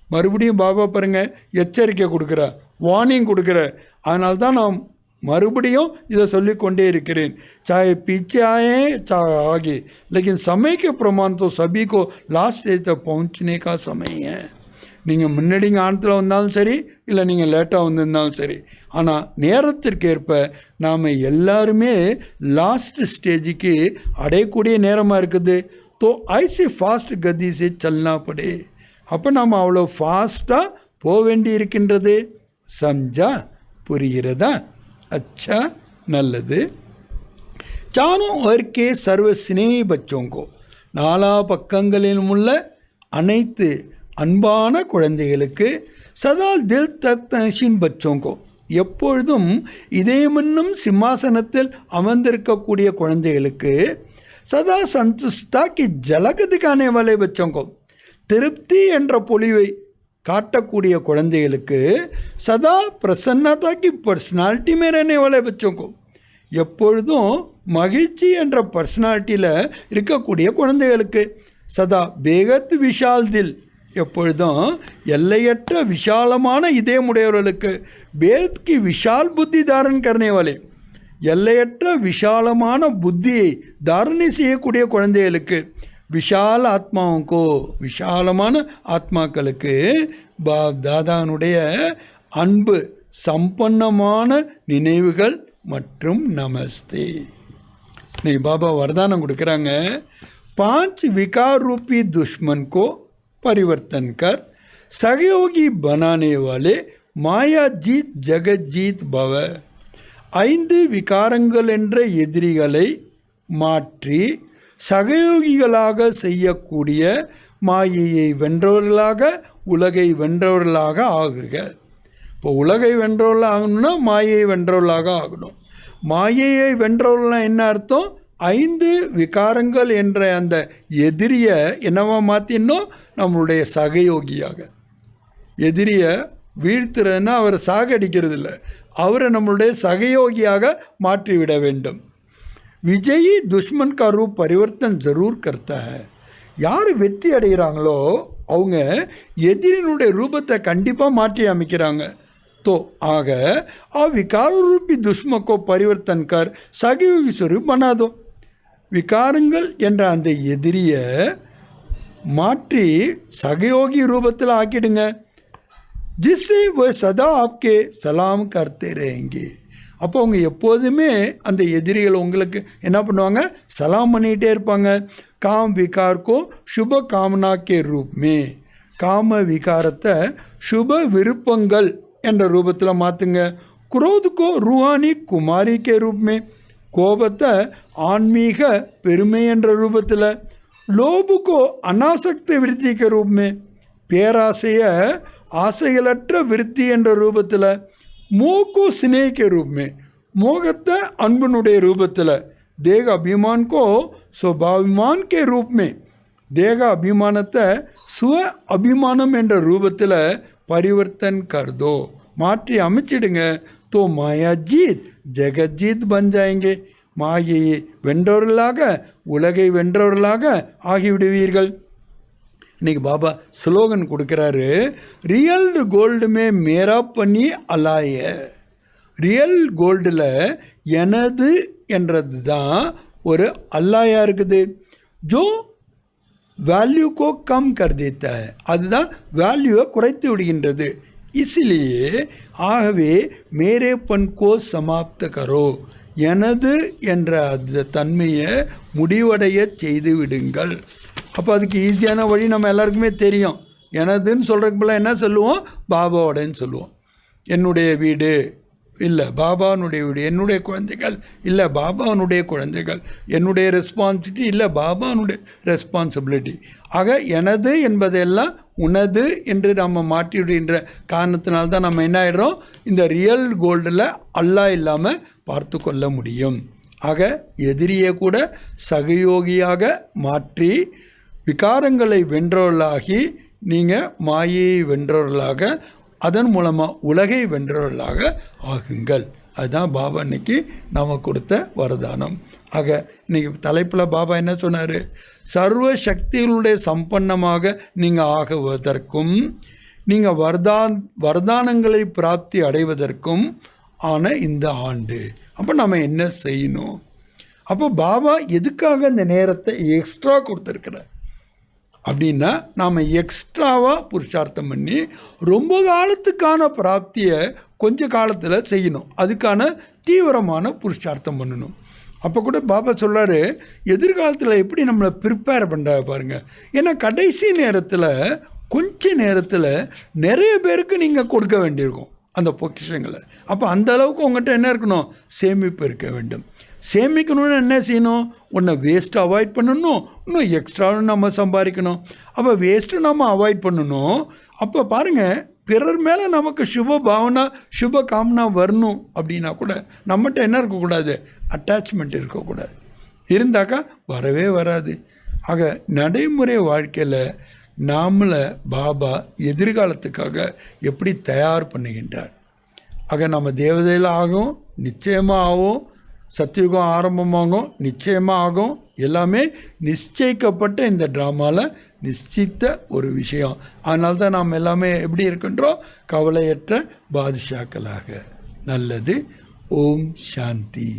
A: மறுபடியும் பாபா பாருங்கள் எச்சரிக்கை கொடுக்குற, வார்னிங் கொடுக்குற. அதனால தான் நான் மறுபடியும் இதை சொல்லிக்கொண்டே இருக்கிறேன். चाहे पीछे आए चाहे आगे, लेकिन समय के प्रमाण तो सभी को लास्ट स्टेज तक पहुंचने का समय है. நீங்கள் முன்னாடி ஆணத்தில் வந்தாலும் சரி, இல்லை நீங்கள் லேட்டாக வந்திருந்தாலும் சரி, ஆனால் நேரத்திற்கு ஏற்ப நாம் எல்லாருமே லாஸ்ட் ஸ்டேஜுக்கு அடையக்கூடிய நேரமாக இருக்குது. तो ऐसे फास्ट गति से चलना पड़े. அப்போ நாம் அவ்வளோ ஃபாஸ்ட்டாக போக வேண்டி இருக்கின்றது. சம்ஜா, புரிகிறதா? अच्छा, நல்லது. चारों ओर के सर्व स्नेह बच्चों को நாலா பக்கங்களிலும் உள்ள அனைத்து அன்பான குழந்தைகளுக்கு சதா தில் தக் நஷின் பச்சோங்கோ எப்பொழுதும் இதயமென்னும் சிம்மாசனத்தில் அமர்ந்திருக்கக்கூடிய குழந்தைகளுக்கு சதா சந்துஷ்டா கி ஜலக் திகானே வாலே பச்சோங்கோ திருப்தி என்ற பொலிவை காட்டக்கூடிய குழந்தைகளுக்கு சதா பிரசன்னதா கி பர்சனாலிட்டி மே रहने वाले बच्चों को எப்பொழுதும் மகிழ்ச்சி என்ற பர்சனாலிட்டியில் இருக்கக்கூடிய குழந்தைகளுக்கு சதா பேகத் விஷால் தில் எப்பொழுதும் எல்லையற்ற விஷாலமான இதயமுடையவர்களுக்கு பேத் கி விஷால் புத்தி தாரன் கர்னே வாலே எல்லையற்ற விஷாலமான புத்தியை தாரணை செய்யக்கூடிய குழந்தைகளுக்கு விஷால ஆத்மாவுக்கோ விஷாலமான ஆத்மாக்களுக்கு பாப் தாதானுடைய அன்பு சம்பன்னமான நினைவுகள் மற்றும் நமஸ்தே. नहीं बाबा वरदान கொடுக்குறாங்க. 5 विकार रूपी दुश्मन को परिवर्तन कर सहयोगी बनाने वाले माया जीत जगत जीत भव 5 விகாரங்கள் என்ற எதிரிகளை மாற்றி சகயோகிகளாக செய்யக்கூடிய மாயையை வென்றவர்களாக உலகை வென்றவர்களாக ஆகுக. இப்போ உலகை வென்றவர்களாக ஆகணும்னா மாயையை வென்றவர்களாக ஆகணும். மாயையை வென்றவர்கள்லாம் என்ன அர்த்தம்? 5 விகாரங்கள் என்ற அந்த எதிரியை என்னவா மாற்றினோம்? நம்மளுடைய சகயோகியாக. எதிரியை வீழ்த்துறதுன்னா அவரை சாகடிக்கிறது இல்லை, அவரை நம்மளுடைய சகயோகியாக மாற்றிவிட வேண்டும். விஜயி துஷ்மன் கா ரூப் பரிவர்த்தன் ஜரூர் கர்த்தா है. யார் வெற்றி அடைகிறாங்களோ அவங்க எதிரினுடைய ரூபத்தை கண்டிப்பாக மாற்றி அமைக்கிறாங்க. तो आग विकार रूपी दुश्मन को परिवर्तन कर सहयोगी स्वरूप बना दो. விகாரங்கள் என்ற அந்த எதிரியை மாற்றி சகயோகி ரூபத்தில் ஆக்கிடுங்க. जिससे वह सदा आपके सलाम करते रहेंगे. அப்போ அவங்க எப்போதுமே அந்த எதிரிகள் உங்களுக்கு என்ன பண்ணுவாங்க? சலாம் பண்ணிகிட்டே இருப்பாங்க. காம் விகார்க்கோ சுப காமனா கே ரூப் மே காம விகாரத்தை சுப விருப்பங்கள் என்ற ரூபத்தில் மாற்றுங்க. குரோதுக்கோ ரூஹானி குமாரி கே ரூப் மே கோபத்தை ஆன்மீக பெருமை என்ற ரூபத்தில், லோபுக்கோ அனாசக்தி விருத்தி கே ரூப் மே பேராசைய ஆசைகளற்ற விருத்தி என்ற ரூபத்தில், மோகோ சினே கே ரூப் மே மோகத்தை அன்பனுடைய ரூபத்தில், தேக அபிமான்கோ சுவாபிமான் கே ரூப் மே தேக அபிமானத்தை சுவ அபிமானம் என்ற ரூபத்தில் பரிவர்த்தன் கர்தோ மாற்றி அமைச்சிடுங்க. தோ மாயா ஜீத் ஜெகத் ஜீத் பன் ஜாயங்கே மாயையை வென்றவர்களாக உலகை வென்றவர்களாக ஆகிவிடுவீர்கள். இன்றைக்கி பாபா ஸ்லோகன் கொடுக்குறாரு. ரியல் கோல்டுமே மேரா பண்ணி அலாய. ரியல் கோல்டில் எனது என்றது தான் ஒரு அல்லாயா இருக்குது. ஜோ வேல்யூ கோ கம் கர் தேத்தா है அதுதான் வேல்யூவை குறைத்து விடுகின்றது. இசிலியே ஆகவே மேரே பன் கோ சமாப்த கரோ எனது என்ற அந்த தன்மையை முடிவடைய செய்து விடுங்கள். அப்போ அதுக்கு ஈஸியான வழி நம்ம எல்லாருக்குமே தெரியும். எனதுன்னு சொல்கிறதுக்கு பதிலாக என்ன சொல்லுவோம்? பாபாவோடன்னு சொல்லுவோம். என்னுடைய வீடு இல்லை பாபானுடைய வீடு, என்னுடைய குழந்தைகள் இல்லை பாபானுடைய குழந்தைகள், என்னுடைய ரெஸ்பான்சிபிலிட்டி இல்லை பாபானுடைய ரெஸ்பான்சிபிலிட்டி. ஆக எனது என்பதெல்லாம் உனது என்று நம்ம மாற்றிவிடுகின்ற காரணத்தினால்தான் நம்ம என்ன ஆகிடுறோம்? இந்த ரியல் கோல்டில் அல்லா இல்லாமல் பார்த்து கொள்ள முடியும். ஆக எதிரியை கூட சகயோகியாக மாற்றி விகாரங்களை வென்றவர்களாகி நீங்கள் மாயையை வென்றவர்களாக அதன் மூலமாக உலகை வென்றவர்களாக ஆகுங்கள். அதுதான் பாபா இன்னைக்கு நம்ம கொடுத்த வரதானம். ஆக இன்னைக்கு தலைப்பில் பாபா என்ன சொன்னார்? சர்வ சக்திகளுடைய சம்பன்னமாக நீங்கள் ஆகுவதற்கும் நீங்கள் வரதானங்களை பிராப்தி அடைவதற்கும் ஆன இந்த ஆண்டு. அப்போ நம்ம என்ன செய்யணும்? அப்போ பாபா எதுக்காக இந்த நேரத்தை எக்ஸ்ட்ரா கொடுத்துருக்குறார் அப்படின்னா, நாம் எக்ஸ்ட்ராவாக புருஷார்த்தம் பண்ணி ரொம்ப காலத்துக்கான பிராப்தியை கொஞ்ச காலத்தில் செய்யணும். அதுக்கான தீவிரமான புருஷார்த்தம் பண்ணணும். அப்போ கூட பாபா சொல்கிறாரு, எதிர்காலத்தில் எப்படி நம்மளை ப்ரிப்பேர் பண்ணுறாங்க பாருங்கள். ஏன்னா கடைசி நேரத்தில் கொஞ்ச நேரத்தில் நிறைய பேருக்கு நீங்கள் கொடுக்க வேண்டியிருக்கும். அந்த பொக்கிஷங்களை. அப்போ அந்த அளவுக்கு உங்கள்கிட்ட என்ன இருக்கணும்? சேமிப்பு இருக்க வேண்டும். சேமிக்கணும்னு என்ன செய்யணும்? ஒன்று வேஸ்ட்டு அவாய்ட் பண்ணணும், இன்னும் எக்ஸ்ட்ராவும் நம்ம சம்பாதிக்கணும். அப்போ வேஸ்ட்டு நம்ம அவாய்ட் பண்ணணும். அப்போ பாருங்கள், பிறர் மேலே நமக்கு சுப பாவனா சுப காமனா வரணும் அப்படின்னா கூட நம்மகிட்ட என்ன இருக்கக்கூடாது? அட்டாச்மெண்ட் இருக்கக்கூடாது. இருந்தாக்கா வரவே வராது. ஆக நடைமுறை வாழ்க்கையில் நாமளை பாபா எதிர்காலத்துக்காக எப்படி தயார் பண்ணுகின்றார். ஆக நம்ம தேவதையில் ஆகும், நிச்சயமாக ஆகும். சத்தியுகம் ஆரம்பமாகும், நிச்சயமாக ஆகும். எல்லாமே நிச்சயிக்கப்பட்ட இந்த ட்ராமாவில் நிச்சயித்த ஒரு விஷயம். அதனால தான் நாம் எல்லாமே எப்படி இருக்கின்றோம்? கவலையற்ற பாதுஷாக்களாக. நல்லது. ஓம் சாந்தி.